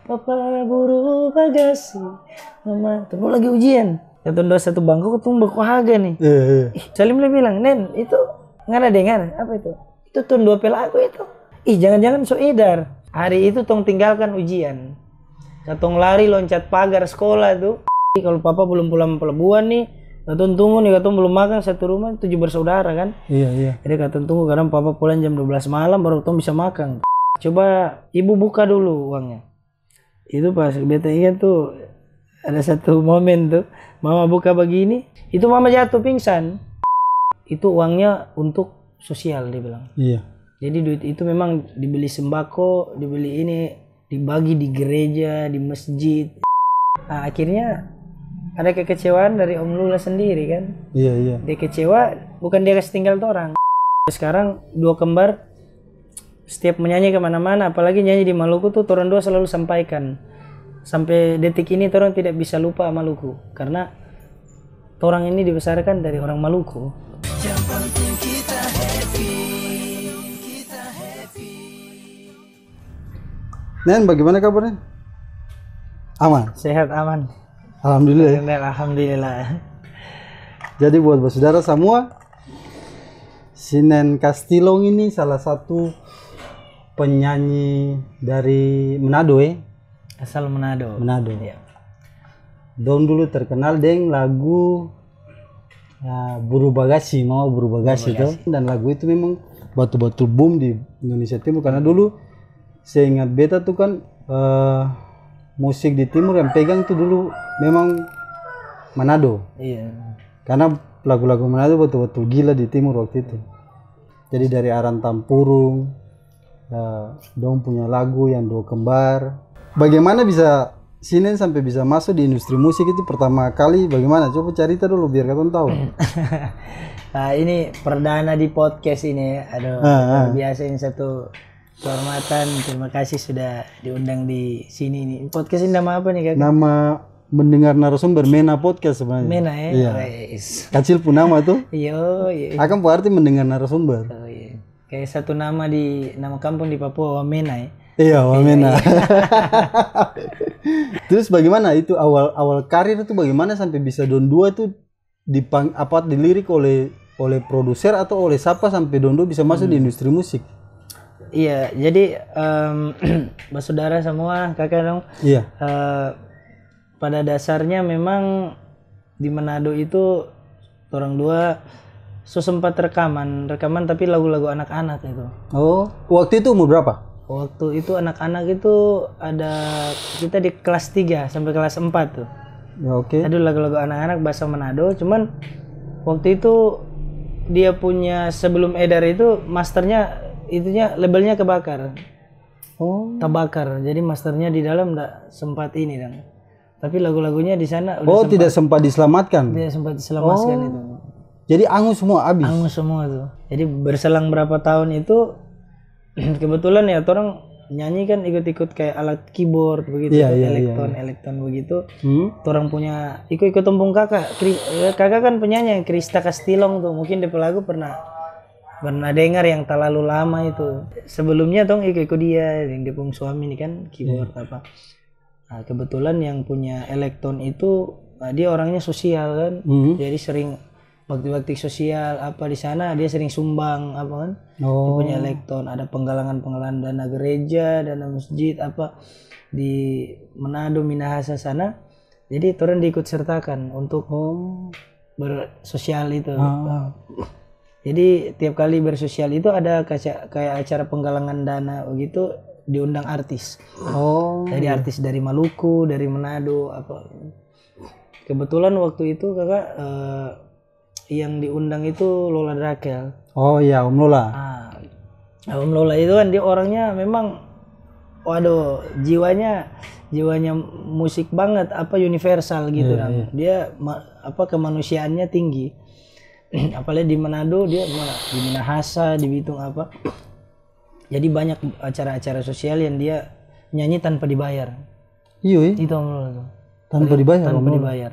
Papa buru bagasi, mama tunggu lagi ujian. Ketemu dua satu bangku ketemu berkuaga nih. Salim le bilang, Nen itu nggak ada dengar apa itu? Itu tun dua pelaku itu. Jangan-jangan so edar. Hari itu tong tinggalkan ujian. Katong lari loncat pagar sekolah tuh. Kalau papa belum pulang pelabuhan nih, katong tunggu nih, katong belum makan satu rumah 7 bersaudara kan. Iya. Jadi katong tunggu karena papa pulang jam 12 malam baru katong bisa makan. Coba ibu buka dulu uangnya. Itu pas beta ingat tuh ada satu momen tuh mama buka begini, itu mama jatuh pingsan. Itu uangnya untuk sosial dia bilang. Iya. Jadi duit itu memang dibeli sembako, dibeli ini, dibagi di gereja, di masjid. Nah, akhirnya ada kekecewaan dari Om Lula sendiri kan. Iya. Dia kecewa, bukan dia kasih tinggal tuh orang. Sekarang dua kembar setiap menyanyi kemana-mana, apalagi nyanyi di Maluku tuh orang dua selalu sampaikan. Sampai detik ini orang tidak bisa lupa Maluku. Karena orang ini dibesarkan dari orang Maluku. Yang penting kita happy. Nen, bagaimana kabarnya? Aman? Sehat, aman. Alhamdulillah. Alhamdulillah. Jadi buat saudara semua, si Nen Kastilong ini salah satu penyanyi dari Manado Asal Manado. Ya. Dong dulu terkenal dengan lagu Buru Bagasi, mau Buru Bagasi itu. Dan lagu itu memang batu-batu boom di Indonesia Timur karena dulu saya ingat beta tuh kan musik di Timur yang pegang tuh dulu memang Manado. Iya. Karena lagu-lagu Manado betul-betul gila di Timur waktu itu. Jadi dari Aran Tampurung, dong punya lagu yang dua kembar. Bagaimana bisa Sinen sampai bisa masuk di industri musik itu pertama kali bagaimana? Coba cerita dulu biar kalian tahu. Ini perdana di podcast ini. Aduh, biasa ini satu kehormatan. Terima kasih sudah diundang di sini nih. Podcast ini nama apa nih, Kak? Nama mendengar narasumber, Mena Podcast sebenarnya. Mena ya. Iya. Kecil pun nama tuh. Iya. Akan berarti mendengar narasumber. Oh iya. Kayak satu nama di nama kampung di Papua, Wamena ya. Iya, Wamena. Terus bagaimana itu awal karir itu bagaimana sampai bisa Don Dua tuh dilirik oleh produser atau oleh siapa sampai Don Dua bisa masuk di industri musik? Iya, jadi bersaudara semua, kakak dong. Iya. Pada dasarnya memang di Manado itu orang dua sempat rekaman tapi lagu-lagu anak-anak itu. Oh, waktu itu umur berapa? Waktu itu anak-anak itu ada kita di kelas 3 sampai kelas 4 tuh. Ya, oke. Aduh, lagu-lagu anak-anak bahasa Manado, cuman waktu itu dia punya sebelum edar itu masternya itunya labelnya kebakar. Oh. Terbakar. Jadi masternya di dalam enggak sempat ini dan. Tapi lagu-lagunya di sana udah tidak sempat diselamatkan. Tidak sempat diselamatkan itu. Jadi angus semua habis. Angus semua tuh. Jadi berselang berapa tahun itu kebetulan ya orang nyanyi kan ikut-ikut kayak alat keyboard begitu, elektron begitu. Orang punya ikut tembung kakak kan penyanyi Krista Kastilong tuh, mungkin di lagu pernah dengar yang terlalu lama itu. Sebelumnya ikut dia yang dia punya suami ini kan keyboard apa. Nah, kebetulan yang punya elektron itu dia orangnya sosial kan. Jadi sering bakti-bakti sosial apa di sana dia sering sumbang apa kan. Dia punya elektron, ada penggalangan dana gereja, dana masjid apa di Manado Minahasa sana. Jadi orang diikut sertakan untuk bersosial itu. Jadi tiap kali bersosial itu ada kayak acara penggalangan dana begitu, diundang artis. Jadi artis dari Maluku, dari Manado apa. Kebetulan waktu itu kakak yang diundang itu Lola Drakel. Oh iya, Om Lola. Om Lola itu kan dia orangnya memang waduh, jiwanya musik banget, apa universal gitu kan. Dia kemanusiaannya tinggi. Apalagi di Manado, dia di Minahasa, di Bitung apa. Jadi banyak acara-acara sosial yang dia nyanyi tanpa dibayar. Iya. Itu Om Lola tuh. Tanpa dibayar. Tanpa dibayar.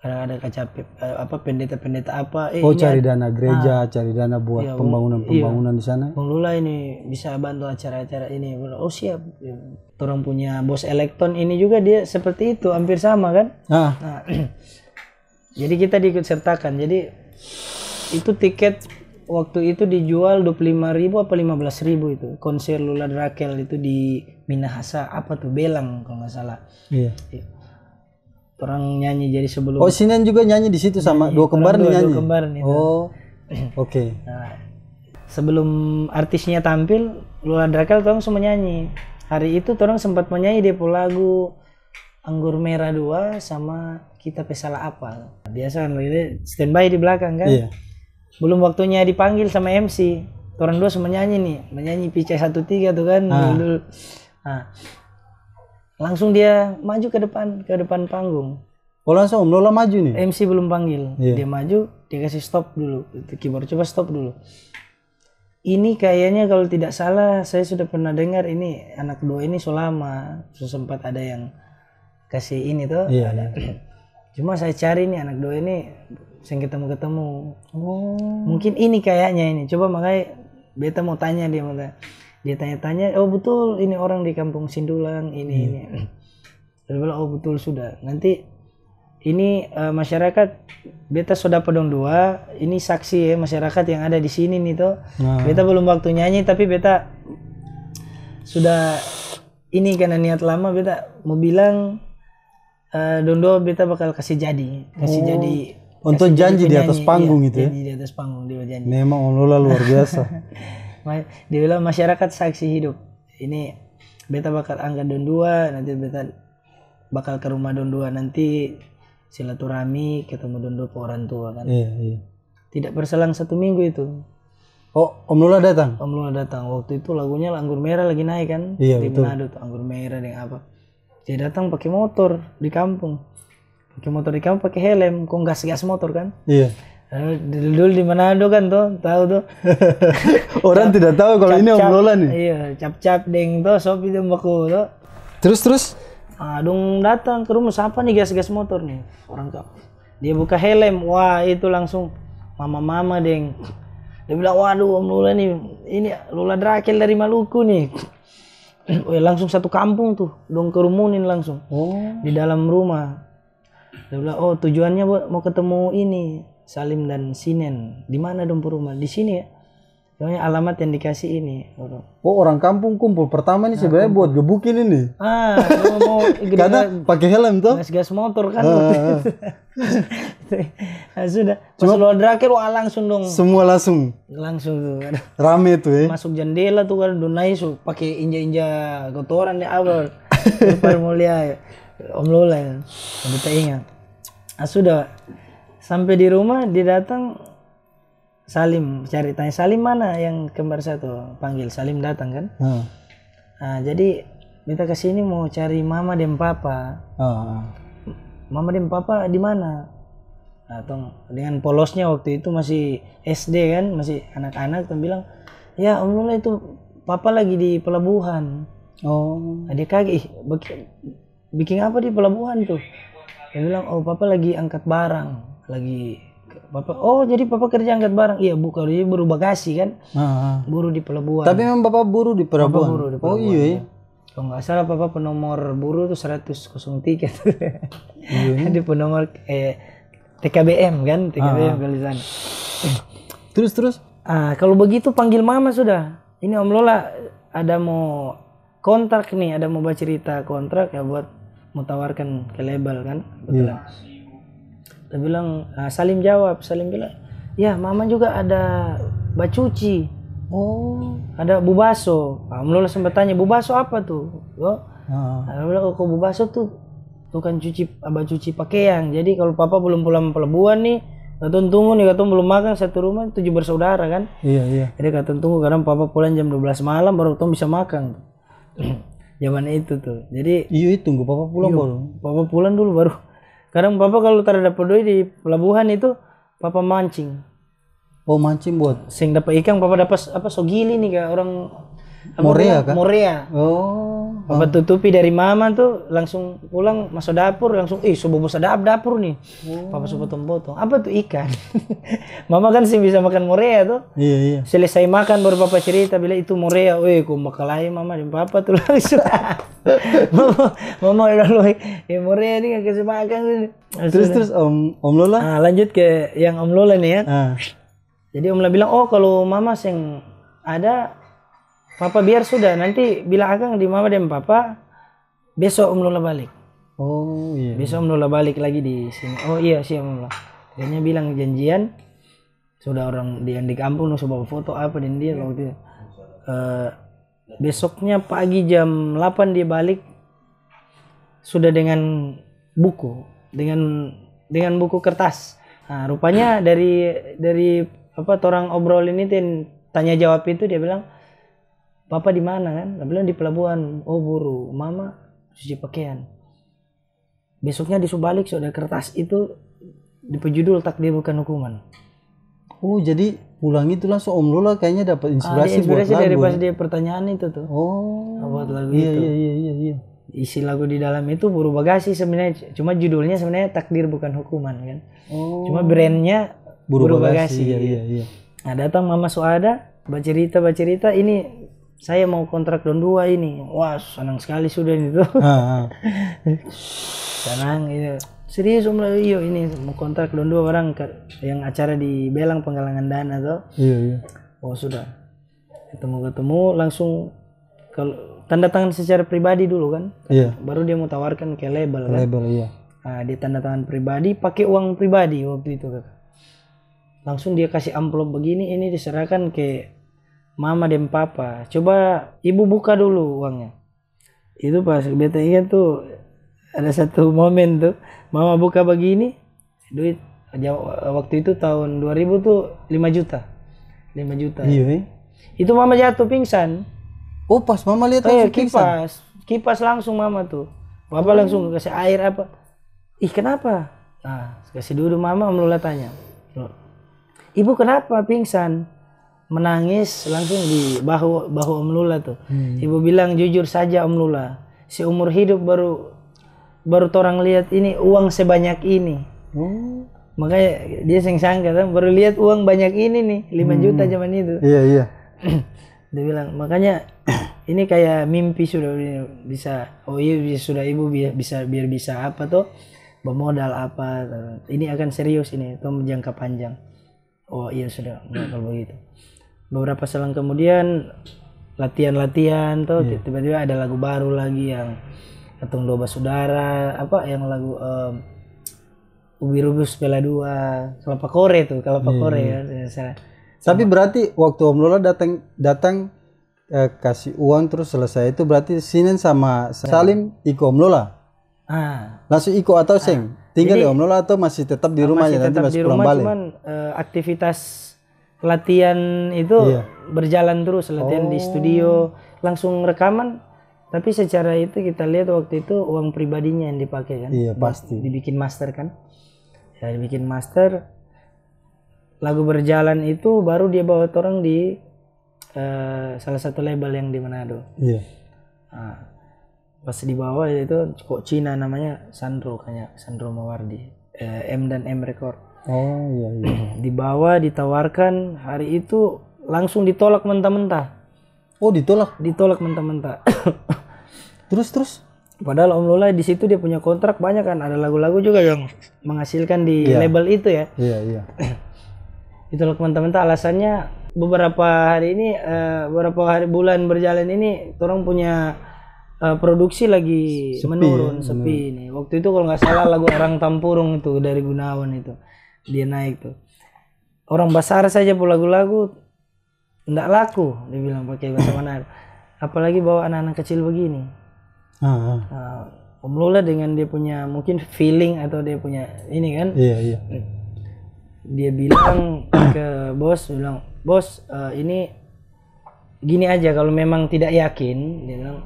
ada KCP apa pendeta-pendeta apa cari dana gereja, cari dana buat pembangunan di sana. Bang Lula ini bisa bantu acara-acara ini. Oh siap. Orang punya bos Elekton ini juga dia seperti itu, hampir sama kan. Nah, jadi kita diikut sertakan. Jadi itu tiket waktu itu dijual 25.000 apa 15.000 itu. Konser Lula Drakel itu di Minahasa apa tuh, Belang kalau nggak salah. Iya. Orang nyanyi jadi sebelum. Sinan juga nyanyi di situ sama dua kembar nyanyi. Dua kembar nih. Oke. Nah, sebelum artisnya tampil, Lula Drakel orang semua nyanyi. Hari itu orang sempat menyanyi di lagu Anggur Merah 2 sama Kita Pesala Apa. Biasa kan standby di belakang kan. Iya. Belum waktunya dipanggil sama MC. Orang dua semua nyanyi nih, menyanyi Pica 13 tuh kan. Nah, langsung dia maju ke depan panggung. Langsung Om Lula maju nih. MC belum panggil. Dia maju, dia kasih stop dulu. Keyboard coba stop dulu. Ini kayaknya kalau tidak salah saya sudah pernah dengar ini anak dua ini selama sempat ada yang kasih ini tuh. Ada. Cuma saya cari nih anak dua ini saya ketemu. Mungkin ini kayaknya ini. Coba makanya beta mau tanya dia tanya-tanya, betul ini orang di Kampung Sindulang ini. Dia bilang betul sudah. Nanti ini masyarakat beta sudah pedong 2, ini saksi ya masyarakat yang ada di sini nih tuh. Beta belum waktu nyanyi tapi beta sudah ini karena niat lama beta mau bilang Dondo beta bakal kasih jadi untuk janji di atas panggung itu ya. Janji di atas panggung dia janji. Memang Om Lula luar biasa. Dia bilang masyarakat saksi hidup. Ini beta bakal angkat Don 2, nanti beta bakal ke rumah Don 2 nanti silaturahmi ketemu Don 2 ke orang tua kan. Iya. Tidak berselang 1 minggu itu. Om Lula datang? Om Lula datang. Waktu itu lagunya Anggur Merah lagi naik kan. Iya, di betul. Manado tuh Anggur Merah dengan apa. Dia datang pakai motor di kampung. Pakai helm, kok gas motor kan. Iya. Dulu di Manado kan tuh, tahu tuh. Orang tidak tahu kalau ini Om Lula nih. Iya, cap deng tuh, sopi tuh baku tuh. Terus? Dong datang ke rumah, siapa nih gas motor nih? Orang tuh. Dia buka helm, wah itu langsung mama deng. Dia bilang, waduh Om Lula nih, ini Lula Drakel dari Maluku nih. Langsung satu kampung tuh, dong kerumunin langsung. Di dalam rumah. Dia bilang, tujuannya mau ketemu ini. Salim dan Sinen, di mana dong rumah? Di sini ya. Soalnya alamat yang dikasih ini. Orang kampung kumpul pertama nih sebenarnya buat gebukin ini. Mau karena pakai helm tuh. Gas motor kan. Sudah. Pas Lula Drakel langsung dong. Semua langsung tuh. Rame tuh ya. Masuk jendela tuh kan donai pakai inja kotoran di awal. Depan mulia Om Lula ya. Kita ingat. Sudah. Sampai di rumah dia datang Salim tanya Salim mana yang kembar satu, panggil Salim datang kan. Nah, jadi kita kesini mau cari mama dan papa. Mama dan papa di mana? Nah, dengan polosnya waktu itu masih SD kan, masih anak-anak tuh bilang, ya Om Lula itu papa lagi di pelabuhan. Nah, dia kaget, bikin apa di pelabuhan tuh? Dia bilang, papa lagi angkat barang. Papa, jadi papa kerja angkat barang. Iya bukan, dia buru bagasi kan. Buru di pelabuhan. Tapi memang papa buru di pelabuhan. Buru di pelabuhan. Iya. Kalau nggak salah papa penomor buru tuh 103 tuh. Di penomor TKBM kan, TKBM kali sana. Terus. Kalau begitu panggil mama sudah. Ini Om Lula ada mau kontrak nih, ada mau baca cerita kontrak ya buat mau tawarkan ke label kan. Betulan. Dia bilang, Salim bilang, ya mama juga ada bacuci. Ada bubaso. Om Lula sempat tanya, bubaso apa tuh? Dia bilang, kok bubaso tuh kan cuci pakaian. Jadi kalau papa belum pulang pelabuhan nih, katong tunggu nih, katong belum makan satu rumah, 7 bersaudara kan. Iya. Jadi katong tunggu, kadang papa pulang jam 12 malam baru katong bisa makan. Zaman itu tuh. Jadi tunggu papa pulang baru. Papa pulang dulu baru. Kadang papa kalau dapat doi di pelabuhan itu papa mancing. Mancing buat Sing dapat ikan papa dapat sogili nih kayak orang Morea kan? Morea. Oh. Papa tutupi dari mama tuh, langsung pulang masuk dapur, langsung subuh sedap dapur nih. Papa suruh potong-potong. Apa tuh ikan? Mama kan sih bisa makan morea tuh. Iya. Selesai makan baru papa cerita bilang itu morea. Weh, ku makalai mama dan papa tuh langsung. mama udah loh, morea ini gak kasih makan. Terus Om Lola? Nah, lanjut ke yang Om Lola nih ya. Jadi Om Lola bilang, kalau mama yang ada, papa biar sudah, nanti bilang akang di mama dan papa, besok Om Lola balik. Oh iya. Besok Om Lola balik lagi di sini. Oh iya siap Om Lola. Kayaknya bilang janjian, sudah orang yang di kampung nusa bawa foto apa dan dia waktu itu. Besoknya pagi jam 8 dia balik, sudah dengan buku, dengan buku kertas. Nah, rupanya dari apa orang obrol ini tanya jawab itu dia bilang, papa di mana kan? Dia bilang di pelabuhan. Oh buru, mama cuci pakaian. Besoknya disuruh balik sudah kertas itu dipejudul takdir bukan hukuman. Oh jadi pulang itu langsung Om Lola kayaknya dapat inspirasi buat lagu. Dari pas dia pertanyaan itu tuh. Oh. Buat lagu itu. Iya. Isi lagu di dalam itu Buru Bagasi sebenarnya, cuma judulnya sebenarnya takdir bukan hukuman kan. Oh. Cuma brandnya Buru Bagasi. Iya. Nah datang Mama Suada, baca cerita ini saya mau kontrak Don 2 ini. Wah senang sekali sudah itu. Senang itu. Serius iyo ini mau kontrak Don 2 orang yang acara di Belang penggalangan dana tuh. Iya. Oh sudah. Ketemu langsung kalau tanda tangan secara pribadi dulu kan. Iya. Baru dia mau tawarkan ke label kan. Label iya. Nah, dia tanda tangan pribadi pakai uang pribadi waktu itu kan. Langsung dia kasih amplop begini, ini diserahkan ke mama dan papa. Coba ibu buka dulu uangnya. Itu pas beta ingat tuh ada satu momen tuh mama buka begini, duit waktu itu tahun 2000 tuh 5 juta. 5 juta. Iya. Itu mama jatuh pingsan. Oh pas mama lihat langsung pingsan. Kipas langsung mama tuh. Papa langsung kasih air apa. Ih kenapa? Nah kasih duduk mama, Om Lola tanya. Ibu kenapa pingsan? Menangis langsung di bahu Om Lola tuh. Ibu bilang jujur saja Om Lola. Seumur hidup baru orang lihat ini uang sebanyak ini. Makanya dia sangka kan baru lihat uang banyak ini nih 5 juta zaman itu. Iya. Dia bilang makanya ini kayak mimpi sudah bisa. Oh iya sudah ibu bisa apa tuh bermodal apa. Ini akan serius ini atau jangka panjang. Oh iya sudah kalau begitu. Beberapa selang kemudian latihan tuh tiba-tiba ada lagu baru lagi yang Ketung Doba Saudara apa yang lagu Ubi Rubus Pela 2 Kelapa Kore ya. Tapi berarti waktu Om Lola datang kasih uang terus selesai itu berarti Sinen sama Salim ikut Om Lola. Langsung ikut atau seng? Tinggal di Om Lola atau masih tetap di rumah ya nanti masih pulang balik? Cuman aktivitas latihan itu berjalan terus, latihan di studio, langsung rekaman. Tapi secara itu kita lihat waktu itu uang pribadinya yang dipakai kan. Iya pasti. Dibikin master kan. Ya dibikin master. Lagu berjalan itu baru dia bawa orang di salah satu label yang di Manado. Iya. Pas di bawah itu kok Cina namanya Sandro Mawardi. M dan M Record. Oh iya. Dibawa ditawarkan hari itu langsung ditolak mentah-mentah. Oh ditolak mentah-mentah. Terus? Padahal Om Lola di situ dia punya kontrak banyak kan, ada lagu-lagu juga yang menghasilkan di label itu ya. Iya. Ditolak mentah-mentah alasannya beberapa hari bulan berjalan ini orang punya produksi lagi sepi ini. Waktu itu kalau nggak salah lagu Orang Tampurung itu dari Gunawan itu dia naik tuh. Orang Basar saja pun lagu-lagu nggak laku, dia bilang pakai bahasa Manado. Apalagi bawa anak-anak kecil begini. Om Lola dengan dia punya mungkin feeling atau dia punya ini kan. Iya. Dia bilang ke bos, ini gini aja kalau memang tidak yakin, dia bilang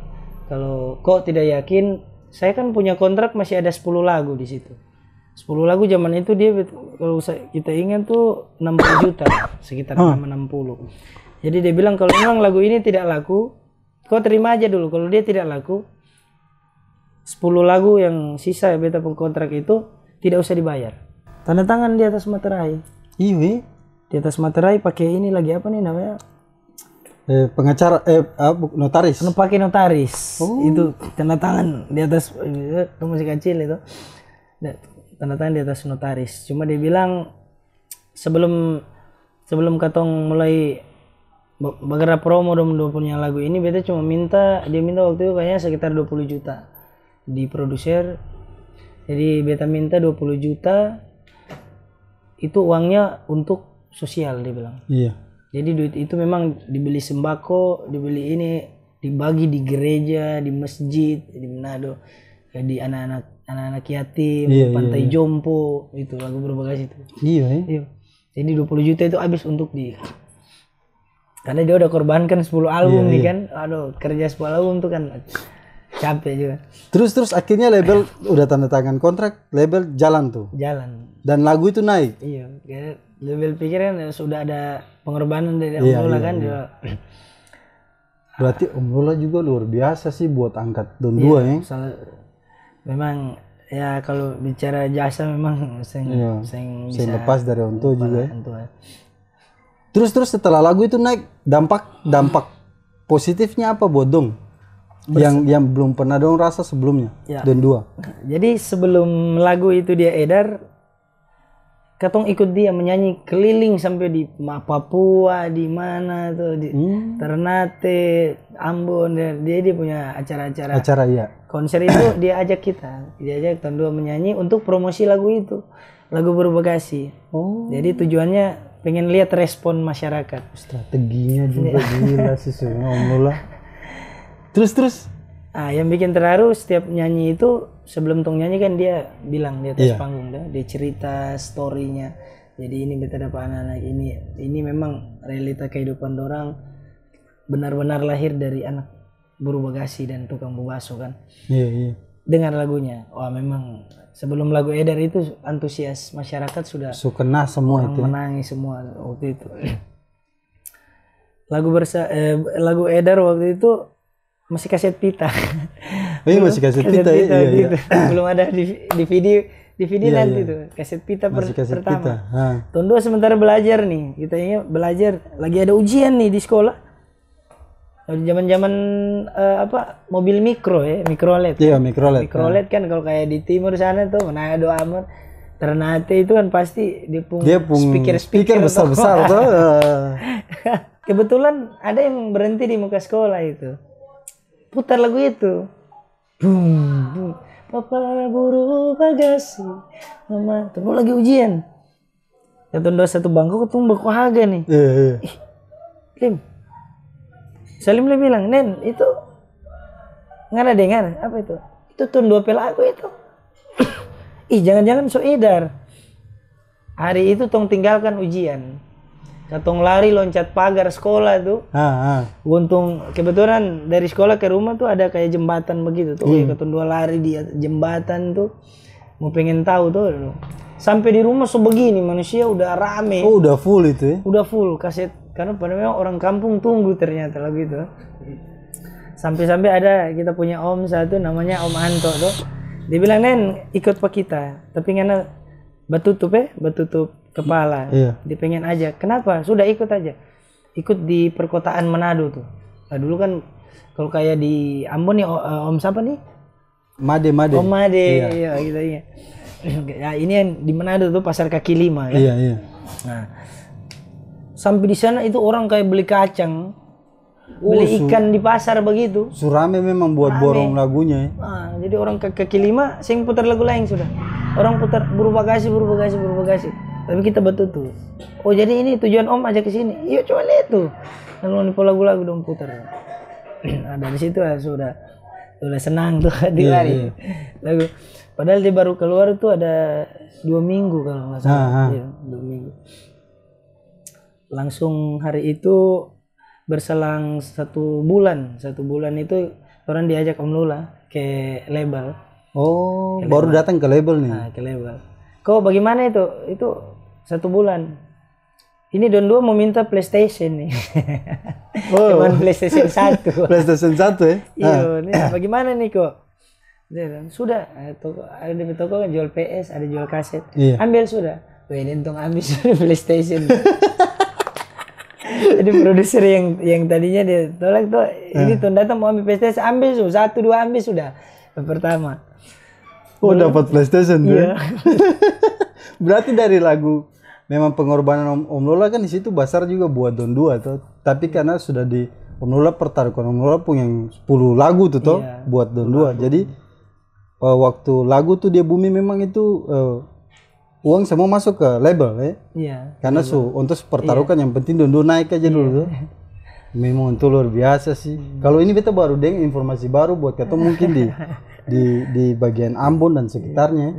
kalau kok tidak yakin, saya kan punya kontrak masih ada 10 lagu di situ. 10 lagu zaman itu dia kalau kita ingat tuh 60 juta, sekitar 60. Jadi dia bilang kalau memang lagu ini tidak laku, kau terima aja dulu. Kalau dia tidak laku, 10 lagu yang sisa beta kontrak itu tidak usah dibayar. Tanda tangan di atas materai. Iya. Di atas materai pakai ini lagi apa nih namanya? Pengacara notaris. Pakai notaris. Itu tanda tangan di atas itu masih kecil itu. Tanda tangan di atas notaris. Cuma dia bilang sebelum katong mulai bergerak promo dong punya lagu ini, beta cuma dia minta waktu itu kayaknya sekitar 20 juta di produser. Jadi beta minta 20 juta itu uangnya untuk sosial, dia bilang. Iya. Jadi duit itu memang dibeli sembako, dibeli ini, dibagi di gereja, di masjid, di Manado, di anak-anak yatim, pantai jompo, itu lagu berbagasi itu. Iya. Jadi 20 juta itu habis untuk dia. Karena dia udah korbankan 10 album nih kan. Aduh, kerja 10 album tuh kan capek juga. Terus akhirnya label udah tanda tangan kontrak, label jalan tuh. Jalan. Dan lagu itu naik. Iya, label pikir kan sudah ada pengorbanan dari Om Lola kan. Berarti Om Lola juga luar biasa sih buat angkat Don 2 ya. Memang ya kalau bicara jasa memang saya lepas dari Onto juga ya. Terus setelah lagu itu naik, dampak positifnya apa buat Dong? Yang belum pernah Dong rasa sebelumnya, Don 2. Jadi sebelum lagu itu dia edar, katong ikut dia menyanyi keliling sampai di Papua, di mana tuh, di Ternate, Ambon. Dia punya acara konser itu dia ajak tahun 2 menyanyi untuk promosi lagu itu, lagu berbagasi. Jadi tujuannya pengen lihat respon masyarakat. Strateginya juga gila sih Om Lola. Terus yang bikin terharu setiap nyanyi itu, sebelum tong nyanyi kan dia bilang di atas panggung dia cerita storynya. Jadi ini beta dapat anak-anak ini memang realita kehidupan orang, benar-benar lahir dari anak buru bagasi dan tukang bubaso kan. Iya. Dengar lagunya, wah memang sebelum lagu edar itu antusias masyarakat sudah kena semua itu. Menangis semua waktu itu. Lagu edar waktu itu masih kaset pita. Masih kaset pita ya. Gitu. Belum ada DVD nanti tuh. Kaset pita pertama. Tahun 2 sementara belajar nih. Kita ingat belajar lagi ada ujian nih di sekolah. Zaman-zaman mobil mikrolet. Iya, mikrolet Kan kalau kayak di timur sana tuh Manado Amor, Ternate itu kan pasti dia speaker besar-besar tuh. Kebetulan ada yang berhenti di muka sekolah itu. Putar lagu itu. Boom. Papa buru bagasi. Mama, terus lagi ujian. Tahun 2 satu bangku ketemu baku haga nih. Iya. Lim. Salim le bilang, "Nen, itu ngana dengar apa itu? Itu tahun 2 pelaku itu." Jangan-jangan so edar. Hari itu tong tinggalkan ujian. Katong lari loncat pagar sekolah tuh. Untung kebetulan dari sekolah ke rumah tuh ada kayak jembatan begitu tuh. Katong 2 lari di jembatan tuh. Mau pengen tahu tuh. Sampai di rumah sebegini manusia udah rame. Udah full itu ya? Udah full kaset. Karena pada memang orang kampung tunggu ternyata lagu itu. Sampai-sampai ada kita punya om satu namanya Om Anto tuh. Dia bilang, "Nen, ikut pak kita." Tapi karena batutup kepala. Iya. Dia pengen aja. Kenapa? Sudah ikut aja. Ikut di perkotaan Manado tuh. Nah dulu kan kalau kayak di Ambon nih Om siapa nih? Made. Om Made. Iya gitu ya. Ya ini yang di Manado tuh pasar kaki 5 kan. Iya. Nah, sampai di sana itu orang kayak beli kacang, beli ikan di pasar begitu. Surame memang buat borong lagunya ya. Jadi orang kaki 5 sing putar lagu lain sudah. Orang putar buru bagasi. Tapi kita betul. Jadi ini tujuan Om aja ke sini. Iya coba lihat tuh. Lalu lagu-lagu dong putar. Nah, dari situ sudah senang tuh dilari. Lagu. Padahal dia baru keluar tuh ada 2 minggu kalau nggak salah. 2 minggu. Langsung hari itu berselang 1 bulan. 1 bulan itu orang diajak Om Lola ke label. Baru datang ke label nih. Ke label. Kok bagaimana itu? Itu 1 bulan. ini Don 2 mau minta PlayStation nih. Cuman PlayStation 1. PlayStation 1 ya? Iya, nih bagaimana nih kok? Dia bilang, sudah, ada di toko kan jual PS, ada jual kaset. Iya. Ambil sudah. Wah, ini untung ambil sudah PlayStation. Jadi produser yang tadinya dia tolak tuh, ini tuh datang mau ambil PlayStation, ambil sudah, 1 2 ambil sudah. Yang pertama. Oh, dapat PlayStation tuh. Iya. Berarti dari lagu memang pengorbanan Om Lola kan di situ Basar juga buat Don 2 tuh. Tapi karena sudah di Om Lola pertaruhkan Om Lola punya 10 lagu tuh toh buat Don 2. Jadi waktu lagu tuh dia booming memang itu uang semua masuk ke label ya. Iya. Karena untuk pertaruhkan yang penting Don 2 naik aja dulu tuh. Memang itu luar biasa sih. Kalau ini beta baru dengar informasi baru buat kita mungkin di bagian Ambon dan sekitarnya.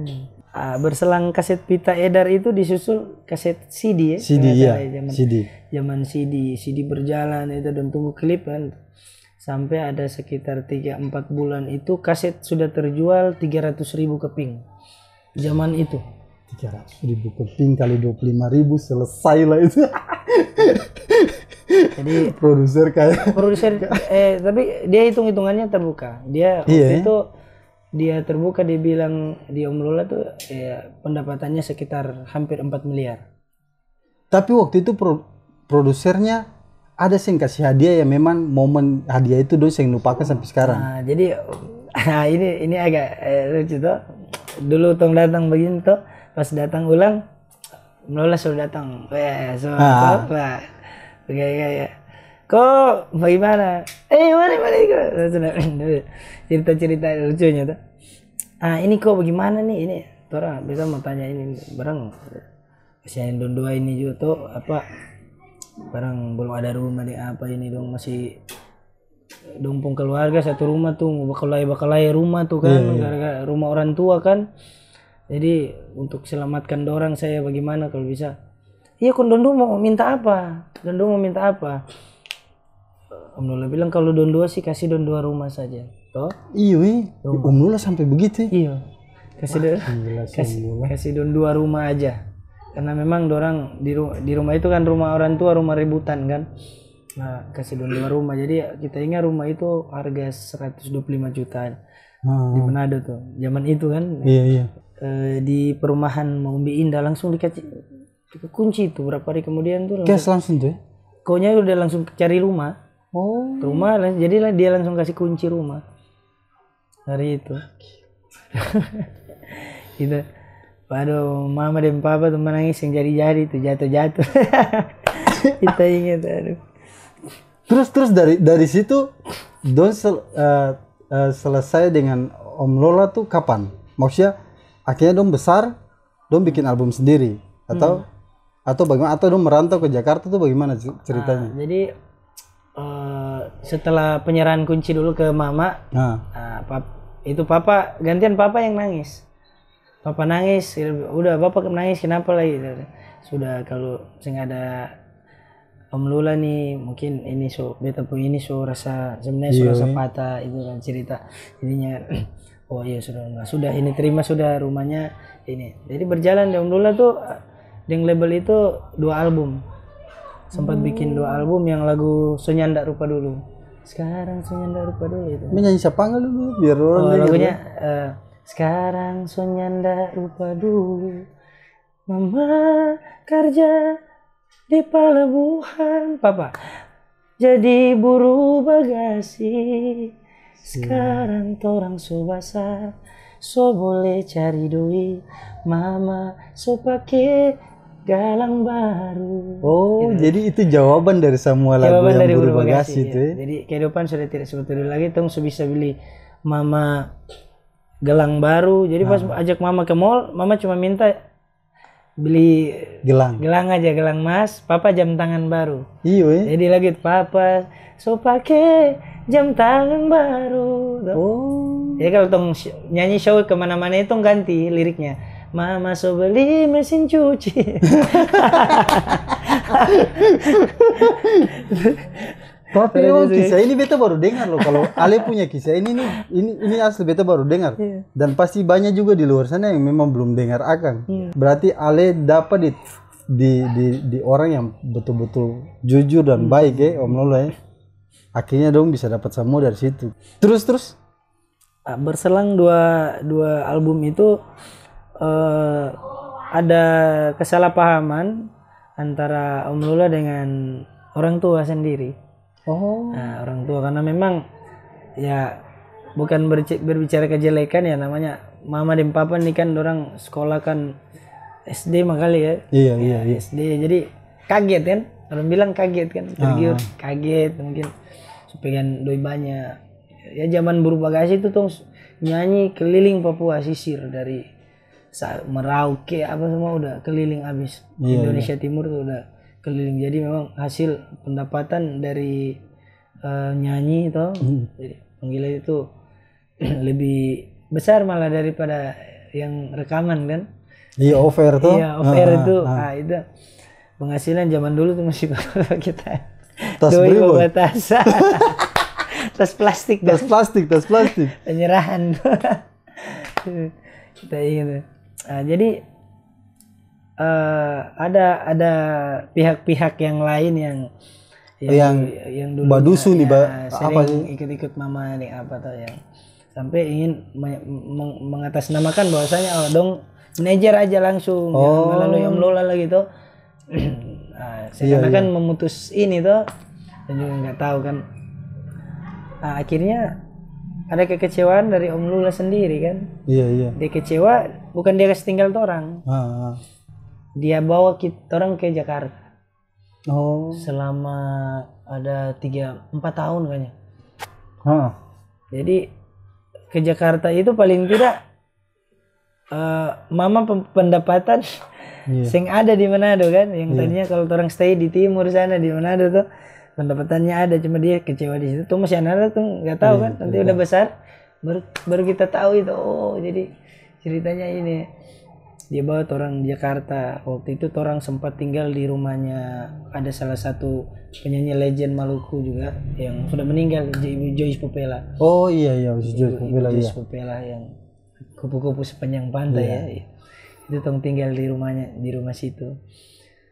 Berselang kaset pita edar itu disusul kaset CD ya. CD ya. Zaman CD berjalan itu dan tunggu klip kan. Sampai ada sekitar 3-4 bulan itu kaset sudah terjual 300.000 keping. Zaman itu. 300.000 keping kali 25.000 selesai lah itu. Jadi produser tapi dia hitung-hitungannya terbuka. Dia waktu itu dia terbuka, dia bilang di Om Lola tuh pendapatannya sekitar hampir 4 miliar. Tapi waktu itu produsernya ada yang kasih hadiah yang memang momen hadiah itu dong yang lupakan sampai sekarang. Nah, jadi ini agak lucu tuh. Dulu tong datang begini tuh, pas datang ulang Om Lola sudah datang. Kayak kok bagaimana? Mana cerita lucunya tuh. Ini kok bagaimana nih ini? Orang bisa mau tanya ini barang kasihan Don 2 ini juga tuh apa? Barang belum ada rumah deh apa ini dong masih dumpung keluarga satu rumah tuh bakalai rumah tuh kan gara-gara rumah orang tua kan. Jadi untuk selamatkan dorang saya bagaimana kalau bisa? Iya kon Don 2 mau minta apa? Don 2 mau minta apa? Om Lola bilang kalau Don 2 sih kasih Don 2 rumah saja. Toh? Iya, Om Lola sampai begitu. Iya. Kasih Don 2 rumah aja. Karena memang dorang di rumah itu kan rumah orang tua, rumah rebutan kan. Nah, kasih Don 2 rumah. Jadi kita ingat rumah itu harga 125 jutaan. Di Manado tuh. Zaman itu kan. Iya. Di perumahan Maumbi Indah langsung dikasih kunci itu berapa hari kemudian tuh langsung tuh ya? Konya udah langsung cari rumah. Rumah jadi dia langsung kasih kunci rumah hari itu. Itu waduh mama dan papa tuh menangis yang jadi tuh jatuh. Kita ingat aduh. Terus dari situ Don selesai dengan Om Lola tuh kapan? Maksudnya akhirnya Don besar, Don bikin album sendiri atau bagaimana, atau Don merantau ke Jakarta tuh bagaimana ceritanya? Jadi setelah penyerahan kunci dulu ke mama, itu papa gantian papa yang nangis. Papa nangis, udah papa nangis kenapa lagi? Sudah kalau sing ada Om Lola nih mungkin ini beta pun ini rasa sebenarnya rasa patah itu kan cerita jadinya. Oh iya sudah ini terima sudah rumahnya ini. Jadi berjalan di Om Lola tuh dengan label itu 2 album. Sempat bikin 2 album yang lagu Sonyanda Rupa Dulu. Sekarang Sonyanda Rupa Dulu itu. Menyanyi siapa enggak dulu biar orang lagunya sekarang Sonyanda Rupa Dulu. Mama kerja di pelabuhan. Papa jadi buru bagasi. Sekarang torang so basar, so boleh cari duit. Mama so pake galang baru. Jadi itu jawaban dari semua lagu yang buru bagasi itu ya. Jadi kehidupan sudah tidak seperti dulu lagi. Tong bisa beli mama gelang baru. Jadi pas ajak mama ke mall, mama cuma minta beli gelang aja, gelang emas. Papa jam tangan baru. Iya. Jadi lagi papa so pake jam tangan baru. Jadi kalau tong nyanyi show kemana-mana itu ganti liriknya. Mama so beli mesin cuci. Tapi memang kisah ini beta baru dengar loh. Kalau Ale punya kisah ini asli beta baru dengar. Dan pasti banyak juga di luar sana yang memang belum dengar akan. Berarti Ale dapat di orang yang betul-betul jujur dan baik ya Om Lula ya. Akhirnya dong bisa dapat semua dari situ. Terus berselang dua album itu ada kesalahpahaman antara Om Lula dengan orang tua sendiri. Nah, orang tua karena memang ya bukan berbicara kejelekan ya, namanya mama dan papa nih kan orang sekolah kan SD makali ya. Iya. SD jadi kaget kan, orang bilang kaget kan, tergiur kaget mungkin pengen doi banyak ya. Zaman Burbagasi itu tuh nyanyi keliling Papua sisir dari Merauke apa semua udah keliling abis. Indonesia Timur tuh udah keliling, jadi memang hasil pendapatan dari nyanyi itu jadi penggila itu lebih besar malah daripada yang rekaman kan. Iya, over tuh. Iya, over itu. Nah, itu penghasilan zaman dulu tuh masih kita Tas doi Brimo. bawa tas. Tas plastik. Tas plastik. Penyerahan. Kita ingat. Nah, jadi ada pihak-pihak yang lain yang dulu badusu nih, sering apa ikut-ikut mama nih apa tuh yang sampai ingin mengatasnamakan bahwasanya dong manajer aja langsung jangan melalui Om Lula lah gitu. Sekarang kan memutus ini tuh dan juga nggak tahu kan. Akhirnya ada kekecewaan dari Om Lula sendiri kan. Iya. Dia kecewa bukan dia kasih tinggal orang. Dia bawa kita orang ke Jakarta. Selama ada 3-4 tahun kayaknya. Jadi ke Jakarta itu paling tidak mama pendapatan sing ada di Manado kan, yang tadinya kalau orang stay di timur sana di Manado tuh pendapatannya ada, cuma dia kecewa di situ tuh masih anak tuh nggak tahu kan, nanti udah besar baru kita tahu itu jadi ceritanya ini. Dia bawa orang di Jakarta. Waktu itu orang sempat tinggal di rumahnya ada salah satu penyanyi legend Maluku juga yang sudah meninggal, Joyce Popela. Oh iya Joyce Popela yang kupu-kupu sepanjang pantai ya. Itu tong tinggal di rumah situ.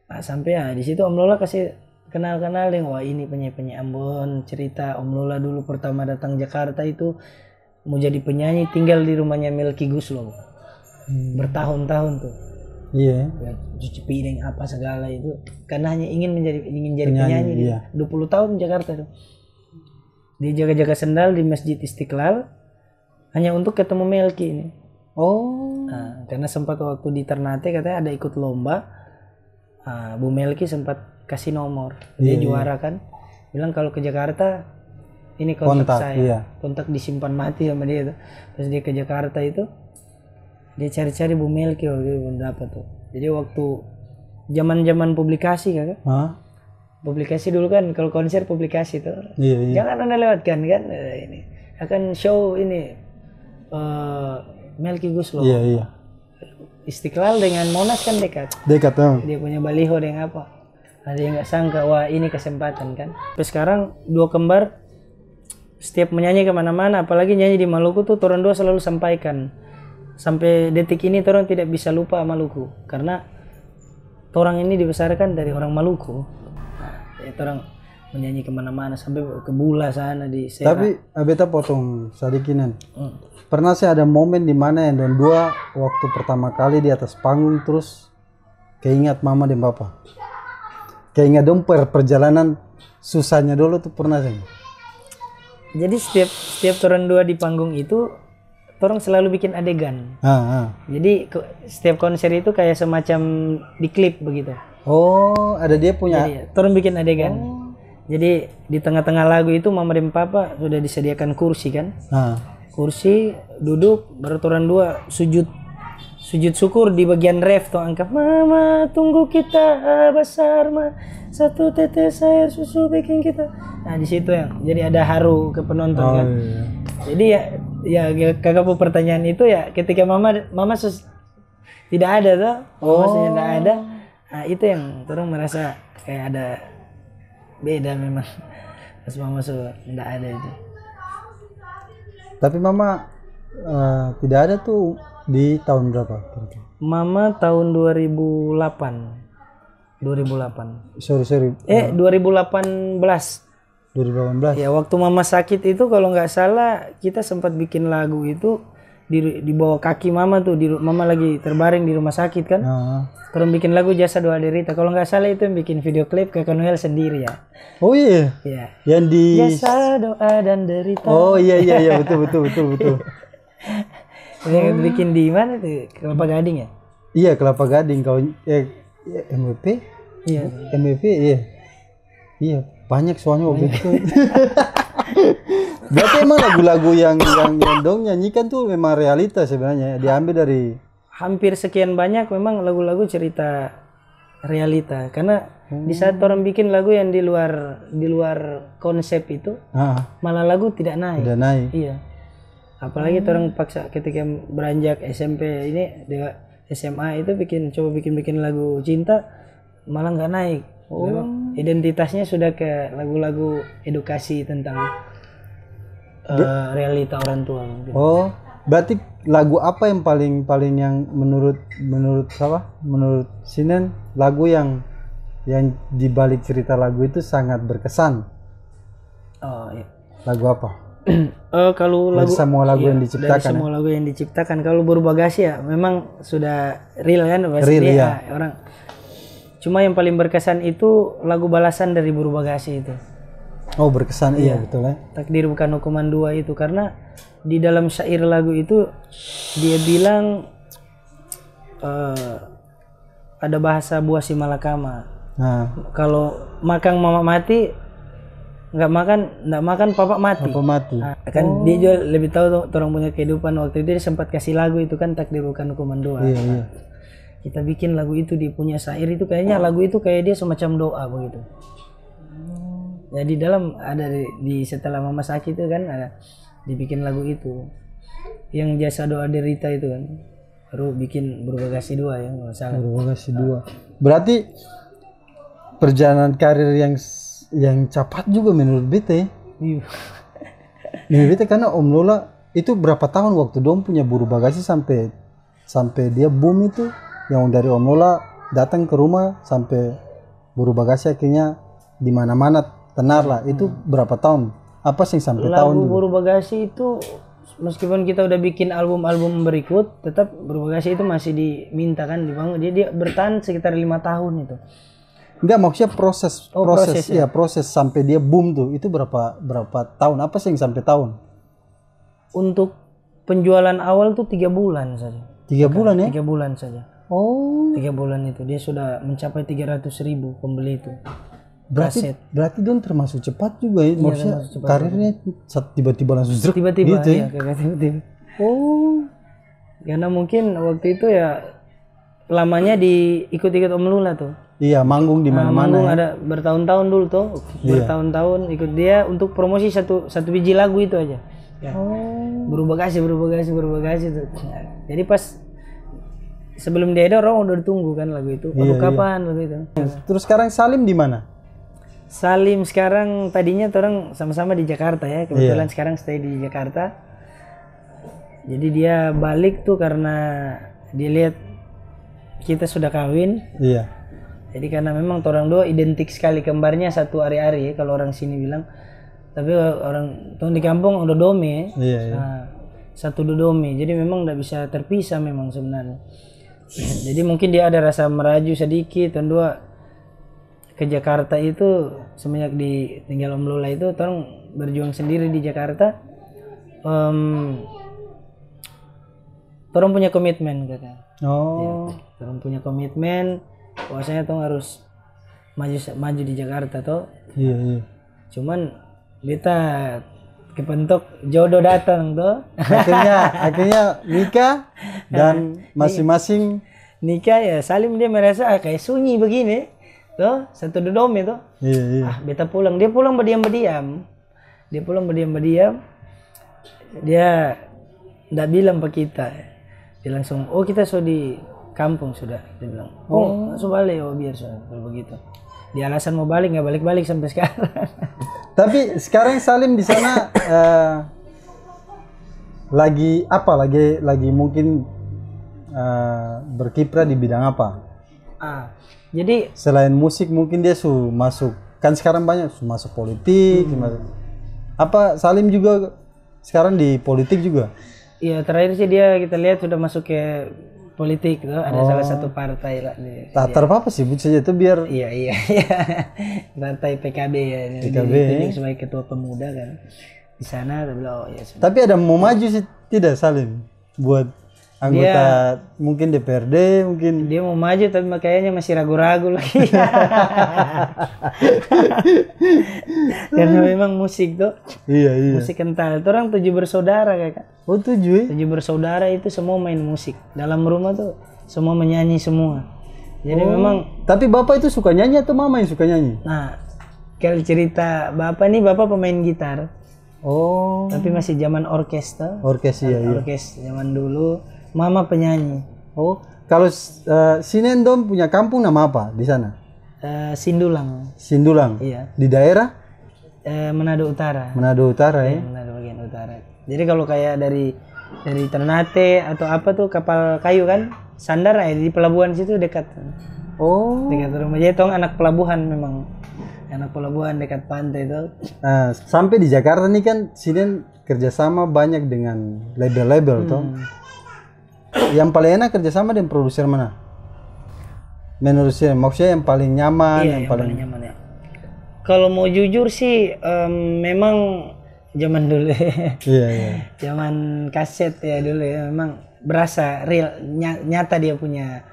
Sampai di situ Om Lula kasih kenal-kenal dengan wah ini penyanyi Ambon, cerita Om Lula dulu pertama datang Jakarta itu mau jadi penyanyi tinggal di rumahnya Melki Guslo. Bertahun-tahun tuh. Iya. Cuci piring apa segala itu karena hanya ingin jadi penyanyi. 20 tahun Jakarta tuh. Dia jaga-jaga sendal di Masjid Istiqlal hanya untuk ketemu Melki ini. Karena sempat waktu di Ternate katanya ada ikut lomba. Bu Melki sempat kasih nomor. Dia juara kan. Bilang kalau ke Jakarta ini kontak saya. Kontak disimpan mati sama dia tuh. Terus dia ke Jakarta itu dia cari-cari Bu Melki waktu itu dapat tuh. Jadi waktu zaman publikasi kan? Publikasi dulu kan kalau konser publikasi tuh. Jangan Anda lewatkan kan ini. Akan show ini Melki Guslo. Iya. Istiqlal dengan Monas kan dekat. Dia punya baliho dengan apa? Ada yang nggak sangka wah ini kesempatan kan. Sampai sekarang dua kembar setiap menyanyi kemana-mana, apalagi nyanyi di Maluku tuh orang dua selalu sampaikan. Sampai detik ini orang tidak bisa lupa Maluku karena orang ini dibesarkan dari orang Maluku. Orang menyanyi kemana-mana sampai ke Bula sana di Serra. Tapi beta potong sadikinan. Pernah sih ada momen di mana yang don dua waktu pertama kali di atas panggung terus keingat mama dan papa. Keingat dong perjalanan susahnya dulu tuh pernah sih. Jadi setiap orang dua di panggung itu orang selalu bikin adegan. Jadi setiap konser itu kayak semacam di klip begitu. Ada dia punya. Jadi orang bikin adegan. Jadi di tengah-tengah lagu itu mama dan papa sudah disediakan kursi kan. Kursi duduk baru orang dua sujud syukur di bagian ref tuh angkat mama tunggu kita besar satu tetes air susu bikin kita. Nah di situ yang jadi ada haru ke penonton kan. Jadi ya kakak pertanyaan itu ya ketika mama tidak ada tuh, maksudnya tidak ada. Nah itu yang orang merasa kayak ada beda memang pas mama tidak ada itu. Tapi mama tidak ada tuh di tahun berapa? Mama tahun 2008. 2008. Sorry. 2018. 2018. Ya waktu mama sakit itu kalau nggak salah kita sempat bikin lagu itu di bawah kaki mama tuh, mama lagi terbaring di rumah sakit kan. Terus bikin lagu Jasa Doa Derita. Kalau nggak salah itu yang bikin video klip Kakak Noel sendiri ya. Oh iya. Iya. Yang di Jasa Doa dan Derita. Oh iya betul. Yang bikin di mana tuh? Kelapa Gading ya? Iya, Kelapa Gading. Kalau MVP? Iya. MVP iya. Iya, banyak soalnya waktu itu. Berarti emang lagu-lagu yang Dong nyanyikan tuh memang realita sebenarnya, diambil dari hampir sekian banyak memang lagu-lagu cerita realita, karena di saat orang bikin lagu yang di luar konsep itu malah lagu tidak naik. Iya. Apalagi orang paksa ketika beranjak SMP ini SMA itu coba bikin lagu cinta malah nggak naik. Memang identitasnya sudah ke lagu-lagu edukasi tentang realita orang tua mungkin. Oh, berarti lagu apa yang paling yang menurut Sinen lagu yang dibalik cerita lagu itu sangat berkesan? Oh iya. Lagu apa? Kalau lagu semua lagu yang diciptakan. Dari semua lagu yang diciptakan. Kalau Berbagasi ya memang sudah real kan pasti real, ya. Orang. Cuma yang paling berkesan itu lagu Balasan dari Berbagasi itu. Oh berkesan iya betul ya. Takdir Bukan Hukuman 2 itu karena di dalam syair lagu itu dia bilang ada bahasa buah si malakama. Kalau makan mama mati nggak makan papa mati. Kan dia juga lebih tahu orang punya kehidupan. Waktu itu dia sempat kasih lagu itu kan Takdir Bukan Hukuman 2. Iya. Kita bikin lagu itu di punya syair itu kayaknya lagu itu kayak dia semacam doa begitu. Jadi dalam ada di setelah mama sakit itu kan ada dibikin lagu itu yang Jasa Doa Derita itu kan baru bikin Berbagasi 2 ya nggak salah. Berbagasi 2 berarti perjalanan karir yang cepat juga menurut bete. Iya. Menurut bete karena Om Lola itu berapa tahun waktu Dom punya Berbagasi sampai dia boom itu yang dari Om Lola datang ke rumah sampai Berbagasi akhirnya di mana-mana tenar lah. Itu berapa tahun? Apa sih sampai tahun? Lagu Berbagasi itu meskipun kita udah bikin album-album berikut, tetap Berbagasi itu masih diminta kan dibangun. Dia bertahan sekitar 5 tahun itu. Enggak, maksudnya proses sampai dia boom tuh itu berapa tahun? Apa sih yang sampai tahun? Untuk penjualan awal tuh 3 bulan saja. 3 bulan ya? 3 bulan saja. 3 bulan itu dia sudah mencapai 300.000 pembeli itu. Berarti Don termasuk cepat juga ya, maksudnya karirnya tiba-tiba langsung tiba-tiba gitu ya? Tiba-tiba. Karena mungkin waktu itu ya lamanya ikut-ikut Om Lula tuh. Iya, manggung di mana-mana. Manggung ada bertahun-tahun dulu tuh, bertahun-tahun ikut dia untuk promosi satu biji lagu itu aja. Ya. Berbagasi tuh. Jadi pas sebelum dia ada orang udah ditunggu kan lagu itu. Kapan lagu itu? Terus sekarang Salim di mana? Salim sekarang tadinya orang sama-sama di Jakarta ya, kebetulan sekarang stay di Jakarta. Jadi dia balik tuh karena dia lihat kita sudah kawin. Iya. Jadi karena memang orang dua identik sekali, kembarnya satu ari-ari ya kalau orang sini bilang. Tapi orang di kampung udah dome. Iya. Nah, satu dodome. Jadi memang tidak bisa terpisah memang sebenarnya. Jadi mungkin dia ada rasa meraju sedikit. Dan dua ke Jakarta itu semenjak tinggal Om Lola itu orang berjuang sendiri di Jakarta. Orang punya komitmen katanya. Orang punya komitmen bahwasanya orang harus maju di Jakarta toh. Iya. Cuman kita kepentok jodoh datang tuh. Akhirnya nikah dan masing-masing nikah ya. Salim dia merasa kayak sunyi begini. Tuh, satu dodom itu. Iya. Beta pulang. Dia pulang berdiam-berdiam. Dia enggak bilang ke kita. Dia langsung, kita sudah di kampung sudah. Dia bilang, langsung balik. Biar sudah kalau begitu. Dia alasan mau balik, nggak balik-balik sampai sekarang. Tapi sekarang Salim di sana lagi apa? Lagi mungkin berkiprah di bidang apa? Jadi selain musik mungkin dia masuk, kan sekarang banyak masuk politik. Apa Salim juga sekarang di politik juga? Iya, terakhir sih kita lihat sudah masuk ke politik tuh, ada salah satu partai lah. Tak apa sih, sebut saja itu biar. Iya. Partai PKB ya. PKB. Ditunjuk sebagai ketua pemuda kan. Di sana bilang ya. Tapi ada mau maju sih tidak Salim buat anggota mungkin DPRD mungkin. Dia mau maju tapi kayaknya masih ragu-ragu lagi. Karena memang musik tuh. Iya. Musik kental. Itu orang 7 bersaudara kakak. Oh 7 7 bersaudara itu semua main musik. Dalam rumah tuh semua menyanyi semua. Jadi memang. Tapi bapak itu suka nyanyi atau mama yang suka nyanyi? Nah, kalau cerita bapak pemain gitar. Oh. Tapi masih zaman orkes tuh. Orkes iya. Orkes zaman dulu. Mama penyanyi. Oh. Kalau Sinen dom punya kampung nama apa di sana? Sindulang. Sindulang. Iya. Di daerah? Manado Utara. Manado Utara ya. Manado bagian utara. Jadi kalau kayak dari Ternate atau apa tuh kapal kayu kan, sandar ya di pelabuhan situ dekat. Oh. Dekat rumah. Jadi tong anak pelabuhan memang. Anak pelabuhan dekat pantai itu. Sampai di Jakarta nih kan Sinen kerjasama banyak dengan label-label toh. Yang paling enak kerjasama dengan produser mana? Menurut saya, maksudnya yang paling nyaman, Iya, yang paling nyaman ya. Kalau mau jujur sih memang zaman dulu. Iya. Zaman kaset ya dulu ya, memang berasa real, nyata dia punya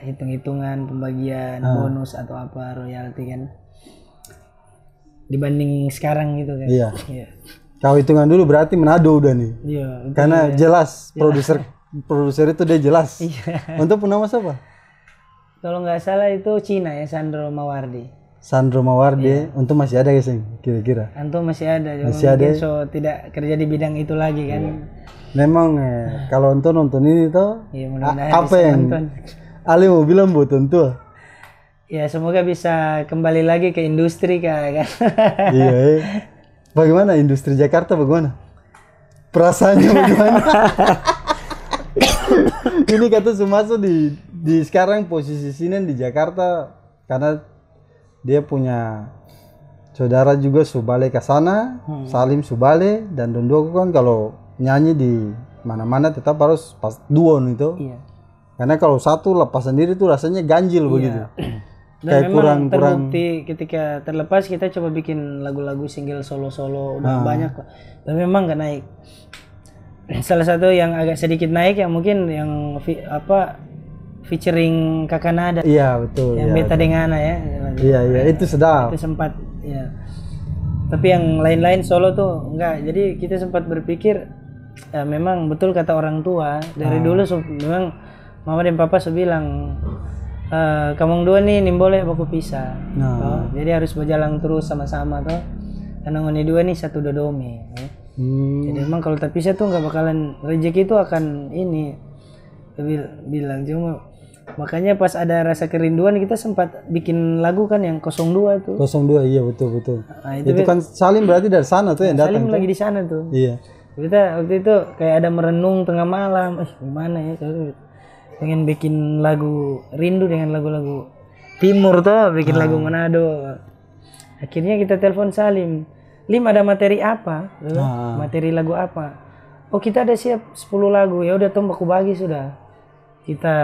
hitung-hitungan pembagian bonus atau apa royalti kan. Dibanding sekarang gitu kan. Iya. Kalau hitungan dulu berarti Manado udah nih. Iya. Karena jelas produser itu dia jelas. Iya. Untuk nama siapa? Kalau nggak salah itu Cina ya, Sandro Mawardi. Sandro Mawardi. Untuk masih ada guys kira-kira? Antum masih ada. Masih ada. So tidak kerja di bidang itu lagi kan. Memang kalau untuk nonton ini tuh apa yang Ale mau bilang buat tentu? Ya semoga bisa kembali lagi ke industri kan. Iya. Bagaimana industri Jakarta bagaimana? Perasaannya bagaimana? Ini kata Sumaso di sekarang posisi Sinen di Jakarta karena dia punya saudara juga Subale ke sana, Salim Subale dan Dondoko kan kalau nyanyi di mana-mana tetap harus pas duo itu. Iya. Karena kalau satu lepas sendiri tuh rasanya ganjil begitu. Dan kayak memang terbukti ketika terlepas kita coba bikin lagu-lagu single solo-solo udah banyak kok. Tapi memang gak naik. Salah satu yang agak sedikit naik yang mungkin yang featuring Kakak Nada. Iya betul. Yang Beta Dengana ya. Iya itu sedap. Itu sempat ya. Tapi yang lain-lain solo tuh enggak. Jadi kita sempat berpikir ya memang betul kata orang tua dari dulu memang mama dan papa bilang kamu dua nih boleh baku pisah. Jadi harus berjalan terus sama-sama tuh. Karena ngoni dua nih satu dodome. Jadi memang kalau terpisah tuh nggak bakalan rezeki itu akan ini. Bilang cuma makanya pas ada rasa kerinduan kita sempat bikin lagu kan yang 02 tuh. 02 iya betul. Nah, itu kan Salim berarti dari sana tuh yang datang. Salim lagi di sana tuh. Iya. Kita waktu itu kayak ada merenung tengah malam. Gimana ya? Pengen bikin lagu rindu dengan lagu-lagu timur tuh, bikin lagu Manado. Akhirnya kita telepon Salim. Lim ada materi apa? Materi lagu apa? Oh kita ada siap 10 lagu. Ya udah aku bagi sudah. Kita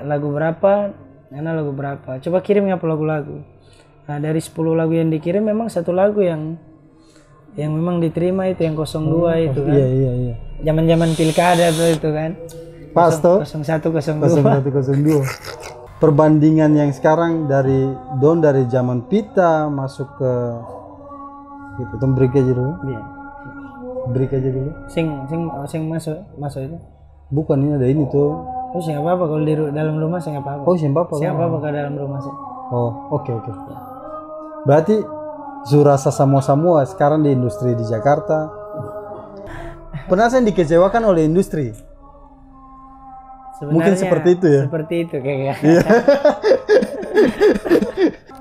lagu berapa? Ana lagu berapa? Coba kirim apa lagu-lagu. Nah dari 10 lagu yang dikirim memang satu lagu yang memang diterima itu yang 02 itu kan. Iya. Zaman-zaman pilkada tuh itu kan. Pas tuh 0102. Perbandingan yang sekarang dari zaman Pita masuk ke gitu tuh break aja dulu. Iya. Break aja dulu. Sing masuk itu. Bukan ini ada ini tuh. Oh sih apa kalau di dalam rumah saya apa? Oh sih apa? Saya apa ke dalam rumah sih? Oh oke. Ya. Berarti Zurasa semua sekarang di industri di Jakarta. Pernah saya dikecewakan oleh industri? Sebenarnya, mungkin seperti itu ya. Seperti itu kayaknya.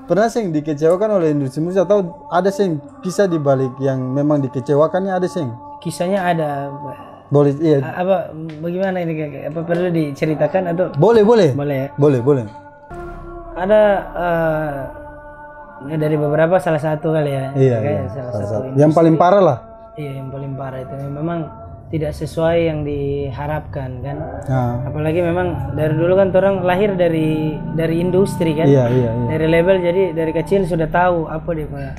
Pernah sih dikecewakan oleh industri musik atau ada sih kisah di balik yang memang dikecewakannya ada sih? Kisahnya ada. Boleh iya. Bagaimana ini apa perlu diceritakan atau? Boleh. Boleh ya. Boleh. ada dari beberapa salah satu kali ya. Iya, Kayak iya. salah Salah satu satu. Yang paling parah lah. Iya, yang paling parah itu memang tidak sesuai yang diharapkan kan. Nah, Apalagi memang dari dulu kan orang lahir dari industri kan. iya, iya, iya. Dari label, jadi dari kecil sudah tahu apa dia punya.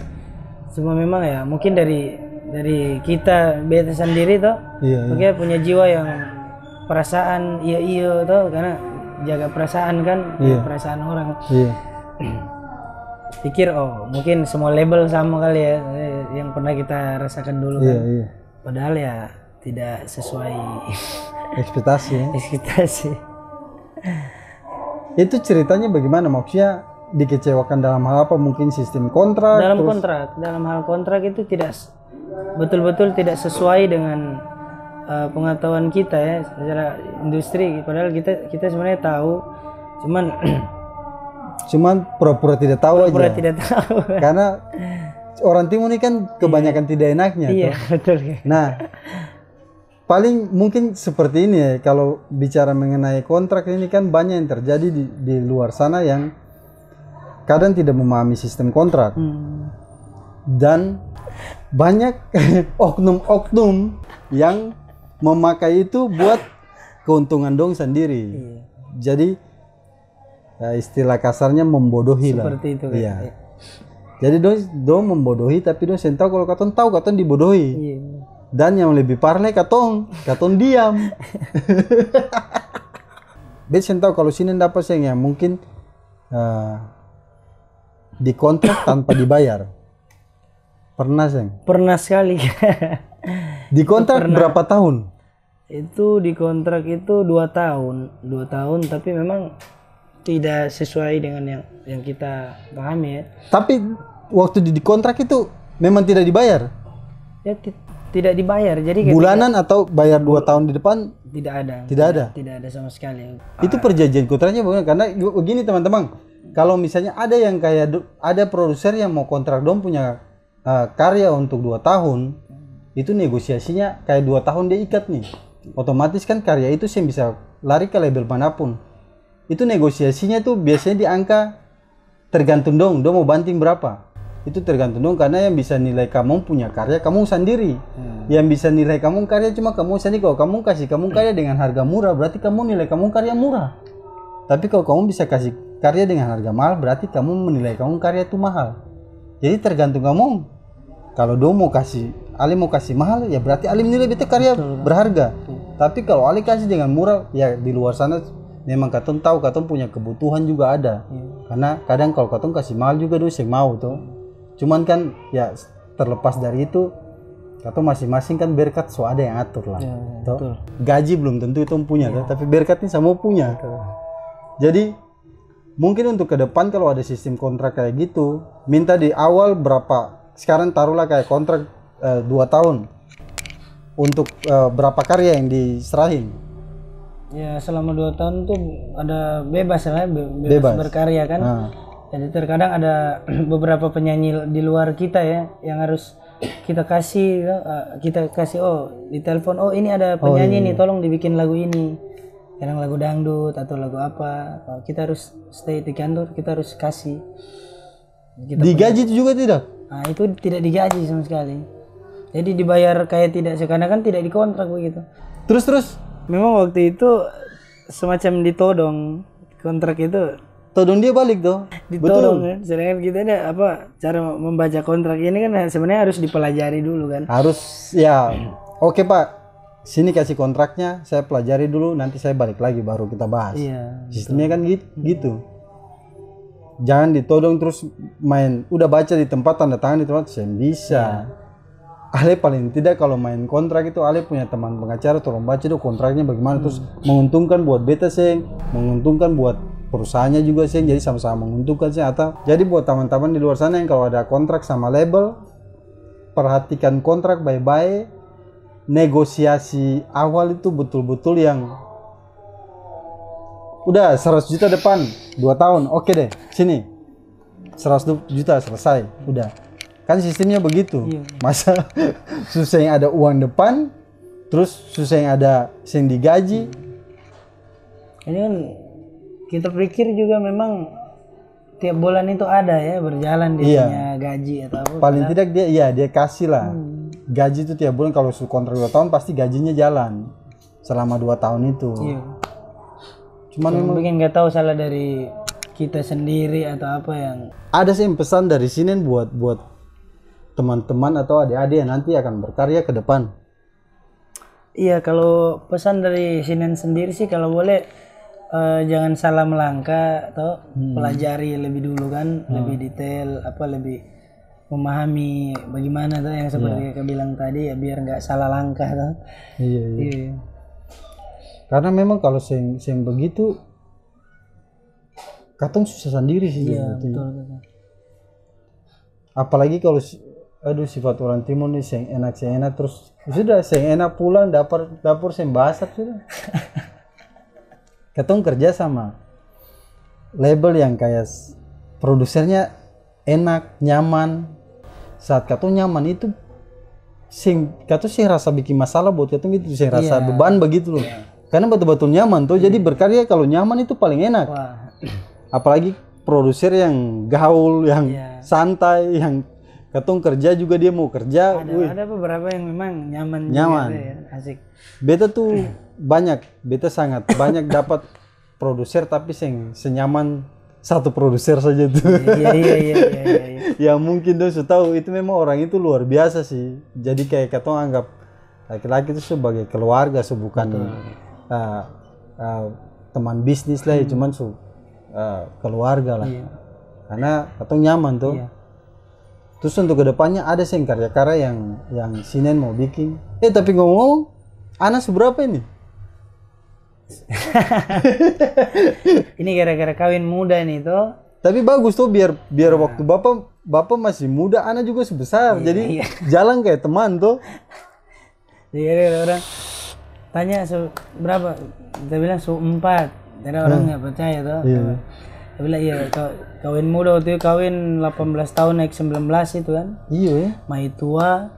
Semua memang ya mungkin dari kita beta sendiri toh. Iya, iya. Mungkin punya jiwa yang perasaan iya toh, karena jaga perasaan kan, Iya. perasaan orang. Iya. Pikir oh mungkin semua label sama kali ya yang pernah kita rasakan dulu Iya, kan. iya. Padahal ya tidak sesuai Ekspektasi. Ya. ekspektasi. Itu ceritanya bagaimana? Maksudnya dikecewakan dalam hal apa? Mungkin sistem kontrak? Dalam hal kontrak itu tidak betul-betul tidak sesuai dengan pengetahuan kita ya secara industri. Padahal kita sebenarnya tahu, cuman pura-pura tidak tahu aja. tidak tahu. Karena orang timur ini kan kebanyakan tidak enaknya. Iya, betul. Nah, paling mungkin seperti ini ya, kalau bicara mengenai kontrak ini kan banyak yang terjadi di luar sana yang kadang tidak memahami sistem kontrak. Dan banyak oknum-oknum yang memakai itu buat keuntungan dong sendiri. Iya. Jadi ya, istilah kasarnya membodohi lah. Seperti itu kan. Iya. Jadi dong membodohi, tapi dong sen tahu kalau katon tahu katon dibodohi. Iya. Dan yang lebih parah katon diam. Bet sen tahu kalau sini dapat seng ya mungkin dikontrak tanpa dibayar. Pernah seng? Pernah sekali. Dikontrak berapa tahun? Itu dikontrak itu 2 tahun, tapi memang tidak sesuai dengan yang kita pahami ya. Tapi waktu dikontrak itu memang tidak dibayar? Ya tidak dibayar. Jadi bulanan atau bayar 2 tahun di depan? Tidak ada. Tidak ada sama sekali. Itu perjanjian kontraknya bagaimana? Karena begini teman-teman, kalau misalnya ada yang kayak ada produser yang mau kontrak dong punya karya untuk 2 tahun, itu negosiasinya kayak 2 tahun dia ikat nih. Otomatis kan karya itu sih bisa lari ke label manapun. Itu negosiasinya tuh biasanya di angka tergantung dong mau banting berapa. Itu tergantung dong, karena yang bisa nilai kamu punya karya kamu sendiri. Yang bisa nilai kamu karya cuma kamu sendiri. Kalau kamu kasih kamu karya dengan harga murah, berarti kamu nilai kamu karya murah. Tapi kalau kamu bisa kasih karya dengan harga mahal, berarti kamu menilai kamu karya itu mahal. Jadi tergantung kamu. Kalau dong Ali mau kasih mahal, ya berarti Ali menilai itu karya berharga. Tapi kalau Ali kasih dengan murah, ya di luar sana memang katon tahu katon punya kebutuhan juga ada. Karena kadang kalau katon kasih mahal juga dong sih mau tuh. Cuman kan ya terlepas dari itu, katon masing-masing kan berkat so ada yang atur lah. Gaji belum tentu itu punya, tapi berkat ini sama punya. Jadi mungkin untuk ke depan kalau ada sistem kontrak kayak gitu, minta di awal berapa. Sekarang taruhlah kayak kontrak 2 tahun untuk berapa karya yang diserahin. Ya selama 2 tahun tuh ada bebas lah, bebas berkarya kan. Jadi terkadang ada beberapa penyanyi di luar kita ya yang harus kita kasih di telepon, oh ini ada penyanyi nih, tolong dibikin lagu ini. Kadang lagu dangdut atau lagu apa, kita harus stay di kantor, kita harus kasih. Digaji itu juga tidak? Nah itu tidak digaji sama sekali. Jadi dibayar kayak tidak, sekarang kan tidak dikontrak begitu. Terus? Memang waktu itu semacam ditodong kontrak itu. Todong dia balik tuh. Ditodong kan. Sedangkan kita ada cara membaca kontrak ini kan sebenarnya harus dipelajari dulu kan. Harus ya. Oke Pak, sini kasih kontraknya, saya pelajari dulu, nanti saya balik lagi baru kita bahas. Iya. Sistemnya kan gitu. Jangan ditodong terus main, udah baca di tempat, tanda tangan di tempat, saya bisa. Ale paling tidak kalau main kontrak itu Ale punya teman pengacara, tolong baca dong kontraknya bagaimana, terus menguntungkan buat beta seng, menguntungkan buat perusahaannya juga seng, jadi sama-sama menguntungkan seng. Atau jadi buat teman-teman di luar sana yang kalau ada kontrak sama label, perhatikan kontrak baik-baik, negosiasi awal itu betul-betul yang udah 100 juta depan 2 tahun, oke deh, sini 100 juta selesai, udah kan sistemnya begitu. Masa susah yang ada uang depan, terus susah yang ada yang digaji. Ini kan kita pikir juga memang tiap bulan itu ada ya berjalan dia punya gaji atau apa. Paling tidak dia kasih lah. Gaji itu tiap bulan, kalau kontrak 2 tahun pasti gajinya jalan selama 2 tahun itu. Iya. Cuman memang mungkin nggak tahu salah dari kita sendiri atau apa yang ada sih pesan dari sini buat teman-teman atau adik-adik yang nanti akan berkarya ke depan. Iya, kalau pesan dari Sinen sendiri sih kalau boleh jangan salah melangkah atau pelajari lebih dulu kan, lebih detail lebih memahami bagaimana tuh yang seperti Kak bilang tadi ya, biar nggak salah langkah tuh. Iya. Karena memang kalau sing begitu katong susah sendiri sih. Iya, betul. Apalagi kalau sifat orang timur nih sing enak terus sudah sing enak pulang dapur sing basah sudah. Katong kerja sama label yang kayak produsernya enak, nyaman. Saat katong nyaman itu katong sih rasa bikin masalah buat katong itu, sih rasa beban begitu loh. Karena betul-betul nyaman tuh. Jadi berkarya kalau nyaman itu paling enak. Apalagi produser yang gaul, yang santai, yang katong kerja juga dia mau kerja. Ada beberapa yang memang nyaman. Ya. Asik. Beta tuh beta sangat banyak dapat produser tapi senyaman satu produser saja tuh. Iya. Ya mungkin dong tahu itu memang orang itu luar biasa sih. Jadi kayak katong anggap laki-laki itu sebagai keluarga, bukan teman bisnis lah, cuman keluarga lah. Karena katong nyaman tuh. Terus untuk kedepannya ada karya-karya yang Sinen mau bikin. Tapi ngomong, anak seberapa ini? Ini gara-gara kawin muda nih tuh. Tapi bagus tuh biar waktu bapak masih muda, anak juga sebesar. Jadi jalan kayak teman tuh. Jadi ada orang tanya berapa? Kita bilang 4. Jadi orang nggak percaya tuh. Dia bilang iya kawin muda waktu itu, kawin 18 tahun naik 19 itu kan. Iya ya. Mai tua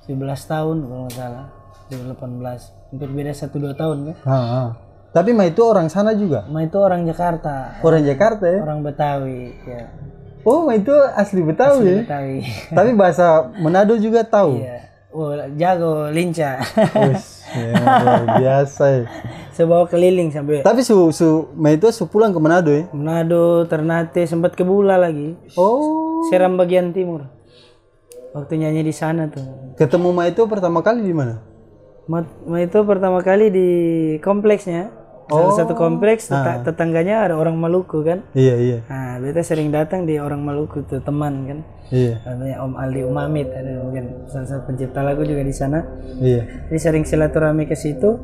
17 tahun kalau nggak salah. 18. Hampir beda 1-2 tahun kan. Tapi Mai itu orang sana juga? Mai itu orang Jakarta. Orang Jakarta ya? Orang Betawi ya. Oh, Mai itu asli Betawi ya? Betawi. Tapi bahasa Manado juga tahu? Iya. Oh, jago, lincah. Luar biasa ya. Sebawa keliling sampai. Tapi Mai itu pulang ke Manado ya? Manado, Ternate, sempat ke Bula lagi. Oh. Seram bagian timur. Waktu nyanyi di sana tuh. Ketemu Mai itu pertama kali di mana? Mai itu pertama kali di kompleksnya. Salah satu kompleks tetangganya ada orang Maluku kan. Iya. Nah, beta sering datang di orang Maluku tuh, teman kan. Iya. Namanya Om Aldi Umamit, ada mungkin salah satu pencipta lagu juga di sana. Iya. Jadi sering silaturahmi ke situ.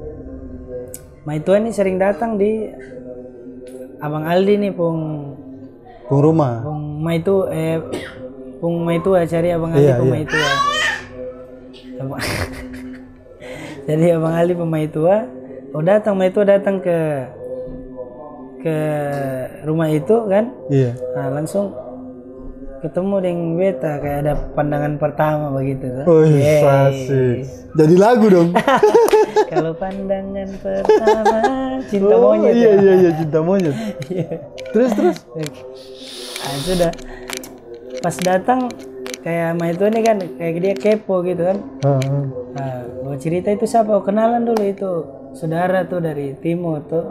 Mai tua ini sering datang di Abang Aldi nih pung rumah. Pung Mai tua cari Abang Aldi pung Mai tua. Jadi Abang Aldi pung Mai tua. Mai tua datang ke rumah itu kan. Iya. Nah, langsung ketemu dengan beta kayak ada pandangan pertama begitu tuh. Oh, asik. Jadi lagu dong. Kalau pandangan pertama cinta monyet. Iya, cinta monyet. Terus. Nah, sudah. Pas datang kayak Mai tua nih kan kayak dia kepo gitu kan. Nah, mau cerita itu siapa? Kenalan dulu itu. Saudara tuh dari timur tuh,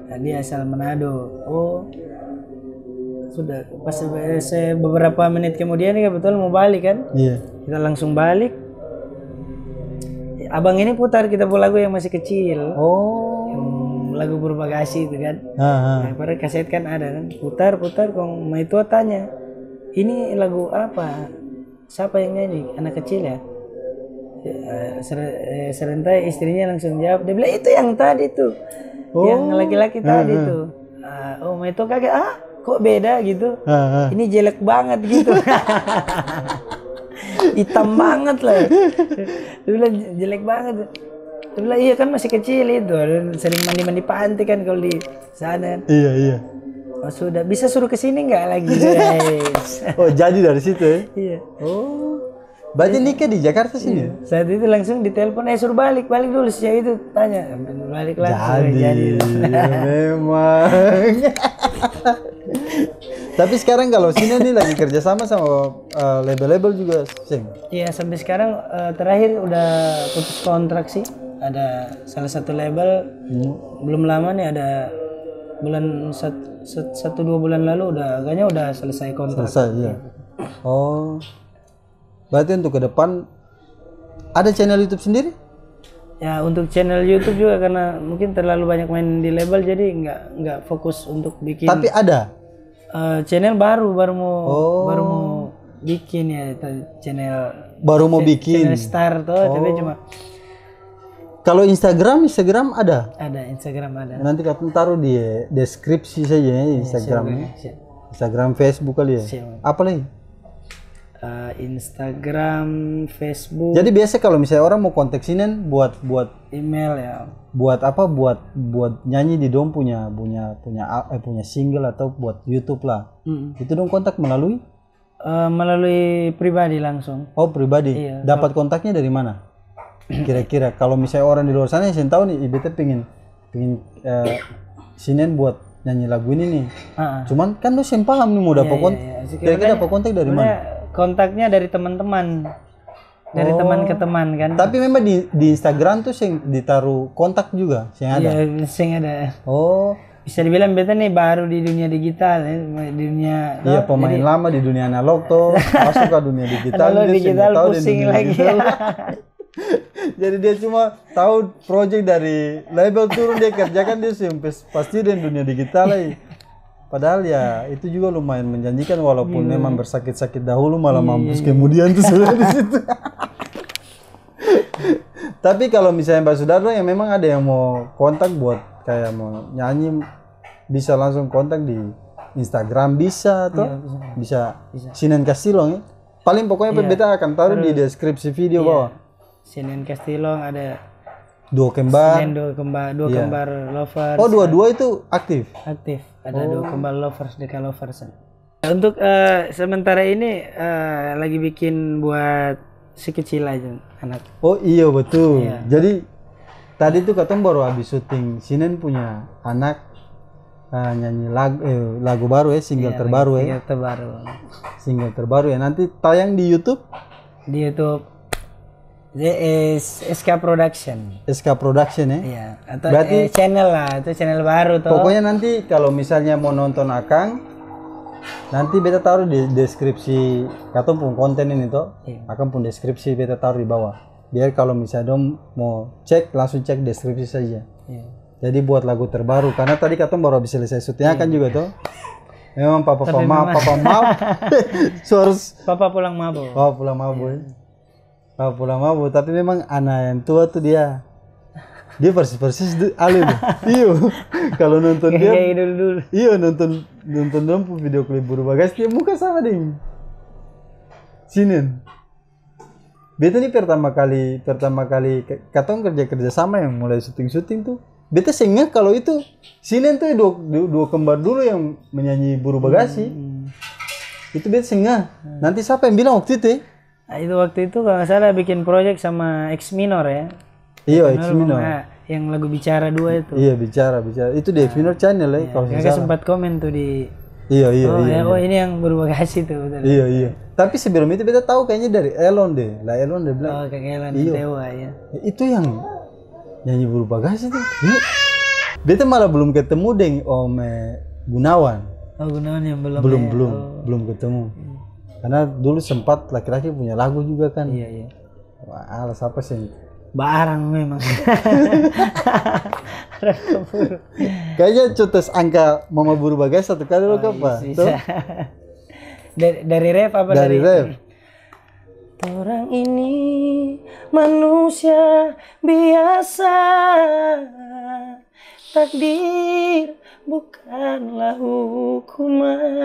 dan dia asal Manado. Oh, sudah pas beberapa menit kemudian nih kebetulan mau balik kan. Iya. Kita langsung balik. Abang ini putar kita pun lagu yang masih kecil. Oh. Yang lagu Berbagasi itu kan. Nah, pada kaset kan ada kan. Putar. Kong Mai tua tanya, ini lagu apa? Siapa yang nyanyi? Anak kecil ya? Serentai istrinya langsung jawab, dia bilang itu yang tadi tuh, yang laki-laki tadi tuh. Oh, Mai tua kaget, kok beda gitu? Ini jelek banget gitu. Hitam banget lah. Dia bilang jelek banget. Dia bilang iya kan masih kecil itu, sering mandi pantai kan kalau di sana. Iya. Oh, sudah bisa suruh kesini nggak lagi guys? Oh, jadi dari situ ya? Iya. Oh. Berarti nikah di Jakarta sini? Iya. Saat itu langsung ditelepon, suruh balik dulu sejak itu tanya, balik langsung. Jadi memang. Tapi sekarang kalau sini nih lagi kerjasama sama label-label juga, Sing. Iya, sampai sekarang terakhir udah putus kontrak sih. Ada salah satu label belum lama nih, ada bulan 1-2 bulan lalu agaknya udah selesai kontrak. Selesai, iya. Oh, berarti untuk ke depan ada channel YouTube sendiri? Ya, untuk channel YouTube juga karena mungkin terlalu banyak main di label jadi nggak fokus untuk bikin. Tapi ada channel baru mau bikin ya, channel baru mau bikin. Channel Star tuh, tapi cuma. Kalau Instagram ada? Ada, Instagram ada. Nanti kamu taruh di deskripsi saja ya, Instagram. Instagram, Facebook kali ya. Apa lagi? Instagram, Facebook. Jadi biasa kalau misalnya orang mau kontak Sinen buat email ya. Buat apa? Buat nyanyi di dong punya single atau buat YouTube lah. Itu dong kontak melalui pribadi langsung. Oh, pribadi. Iya. Dapat kontaknya dari mana? Kira-kira kalau misalnya orang di luar sana yang tahu nih, beta pengen Sinen buat nyanyi lagu ini nih. Cuman kan lu yang paham nih mau dapat kontak. Kira-kira dapat kontak dari mana? Kontaknya dari teman-teman. Dari teman ke teman kan. Tapi memang di Instagram tuh sing ditaruh kontak juga, sing ada. Iya, sing ada. Oh, bisa dibilang beta nih baru di dunia digital ya, di dunia. Iya, pemain lama di dunia analog tuh masuk ke dunia digital. Digital pusing lagi. Jadi dia cuma tahu project dari label turun dia kerjakan, dia pasti di dunia digital lagi. Padahal ya itu juga lumayan menjanjikan walaupun memang bersakit-sakit dahulu malah mampus kemudian tuh sudah di situ. Tapi kalau misalnya Mbak Sudarno yang memang ada yang mau kontak buat kayak mau nyanyi, bisa langsung kontak di Instagram bisa atau bisa. Sinen Kastilong ya. Paling pokoknya beta akan taruh di deskripsi video bawah. Sinen Kastilong ada dua kembar lovers. Oh, dua-dua itu aktif. Ada dua kembar lovers, Deka lovers. Untuk sementara ini lagi bikin buat si kecil aja anak. Oh iya betul. Iya. Jadi tadi tuh katanya baru habis syuting Sinen punya anak nyanyi lagu baru ya, single terbaru ya. Single terbaru ya, nanti tayang di YouTube. Di YouTube SK Production. SK Production ya? Iya. Atau berarti channel lah, itu channel baru tuh. Pokoknya nanti kalau misalnya mau nonton Akang, nanti beta taruh di deskripsi katong pun konten ini tuh. Iya. Akang pun deskripsi beta taruh di bawah. Biar kalau misalnya dong mau cek, langsung cek deskripsi saja. Iya. Jadi buat lagu terbaru, karena tadi katong baru habis selesai syuting kan juga tuh. Memang papa maaf. Papa pulang mabuk. Oh, pulang mabuk. Ya. Pulang mabuk, tapi memang anak yang tua tuh dia persis alim. Iyo, kalau nonton dia, iyo nonton dong video klip Buru Bagas, dia muka sama ding. Sinen. Beta nih pertama kali katong kerja sama yang mulai syuting tuh. Beta sengah kalau itu Sinen tuh dua kembar dulu yang menyanyi Buru Bagasi. Itu beta sengah. Nanti siapa yang bilang waktu itu ya? Nah, itu waktu itu kalau nggak salah bikin project sama X Minor ya. Iya, X Minor. Yang lagu Bicara 2 itu. Iya, Bicara. Itu di X Minor channel ya kalau saya sempat komen tuh di. Iya. Oh, ini yang Berbagasi tuh. Betul. Iya. Tapi sebelum itu beta tahu kayaknya dari Elon deh. Elon dia bilang. Oh, kayak Elon Dewa ya. Itu yang nyanyi Berbagasi tuh. Iya. Beta malah belum ketemu deng Om Gunawan. Oh, Gunawan yang belum ketemu. Karena dulu sempat laki-laki punya lagu juga kan. Iya. Wah, alas apa sih? Barang memang. Kayaknya cotes angka Mama Buru Bagas satu kali lo apa? Dari rap apa dari rap? Orang ini manusia biasa, takdir bukanlah hukuman.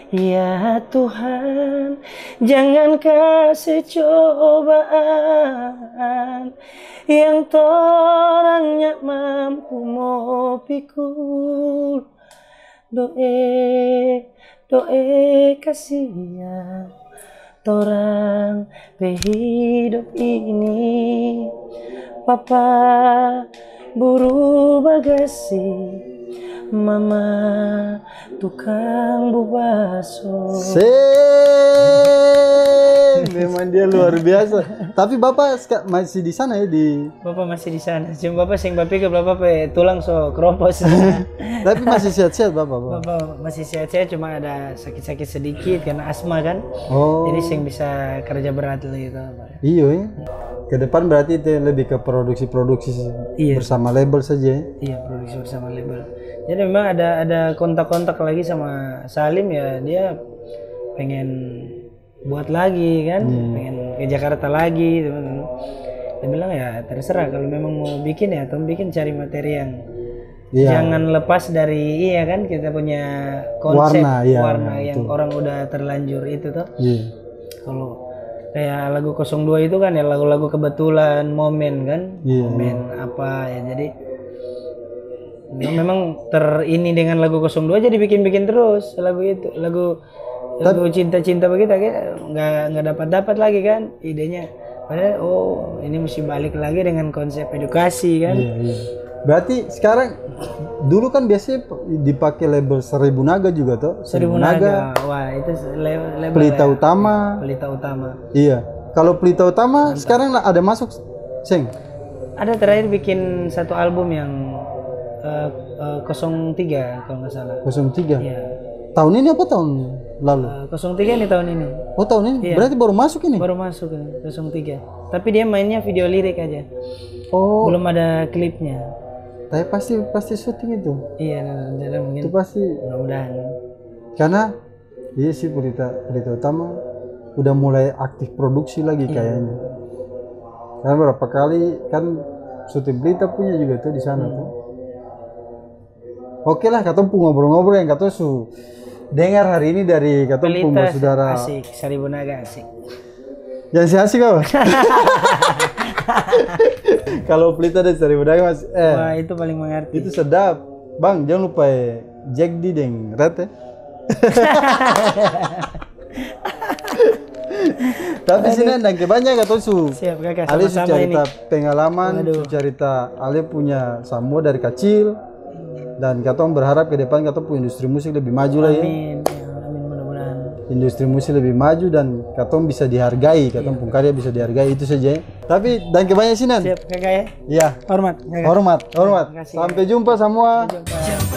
Ya Tuhan, jangan kasih cobaan yang torangnya mampu mau pikul. Doe kasihan torang hidup ini. Papa Buru Bagasi, mama tukang bubaso. Memang dia luar biasa. Tapi bapak masih di sana ya di. Bapak masih di sana. Cuma bapak sing bapak ke bapak pe tulang so keropos. Tapi masih sehat-sehat bapak. Bapak masih sehat-sehat, cuma ada sakit-sakit sedikit karena asma kan. Oh. Jadi sing bisa kerja berat gitu. Iya ya. Ke depan berarti itu lebih ke produksi bersama label saja. Iya, produksi bersama label. Jadi memang ada kontak-kontak lagi sama Salim ya, dia pengen buat lagi kan, pengen ke Jakarta lagi teman. Dia bilang ya terserah, kalau memang mau bikin ya Tom bikin, cari materi yang jangan lepas dari kan kita punya konsep warna yang orang udah terlanjur itu tuh. Kalau kayak lagu 02 itu kan ya lagu-lagu kebetulan momen kan, momen apa ya, jadi memang terini dengan lagu 02 jadi bikin terus lagu itu, lagu cinta-cinta begitu kayak nggak dapat lagi kan idenya. Padahal ini mesti balik lagi dengan konsep edukasi kan. Berarti sekarang dulu kan biasanya dipakai label 1000 Naga juga tuh. 1000 Naga. Wah, itu label Pelita Utama. Pelita Utama. Iya. Kalau Pelita Utama sekarang ada masuk, Seng? Ada terakhir bikin satu album yang 03 kalau nggak salah. 03. Iya. Tahun ini apa tahun lalu? 03 nih tahun ini. Oh, tahun ini? Iya. Berarti baru masuk ini? Baru masuk ini, 03. Tapi dia mainnya video lirik aja. Oh. Belum ada klipnya. Tapi pasti syuting itu. Iya, mungkin. Itu pasti. Mudah-mudahan. Karena iya sih Pelita Utama udah mulai aktif produksi lagi kayaknya. Karena berapa kali kan syuting Pelita punya juga tuh di sana tuh. Oke lah, katong ngobrol-ngobrol yang katong dengar hari ini dari katong punya saudara. Asik, 1000 Naga asik. Jangan sih asik apa? Kalau Pelita dan 1000 Naga mas, wah itu paling mengerti. Itu sedap, bang. Jangan lupa Jack D deng Rat ya. Tapi sini nangke banyak atau Siap kakak. Ale cerita pengalaman, cerita Ale punya Samoa dari kecil, dan katong berharap ke depan katong punya industri musik lebih maju lah ya. Amin, mudah-mudahan. Industri musik lebih maju dan katong bisa dihargai, katong pun karya bisa dihargai, itu saja ya. Tapi dan kebanyakan sini. Siap kakak ya. Iya. Hormat. Hormat. Sampai jumpa semua. Sampai jumpa.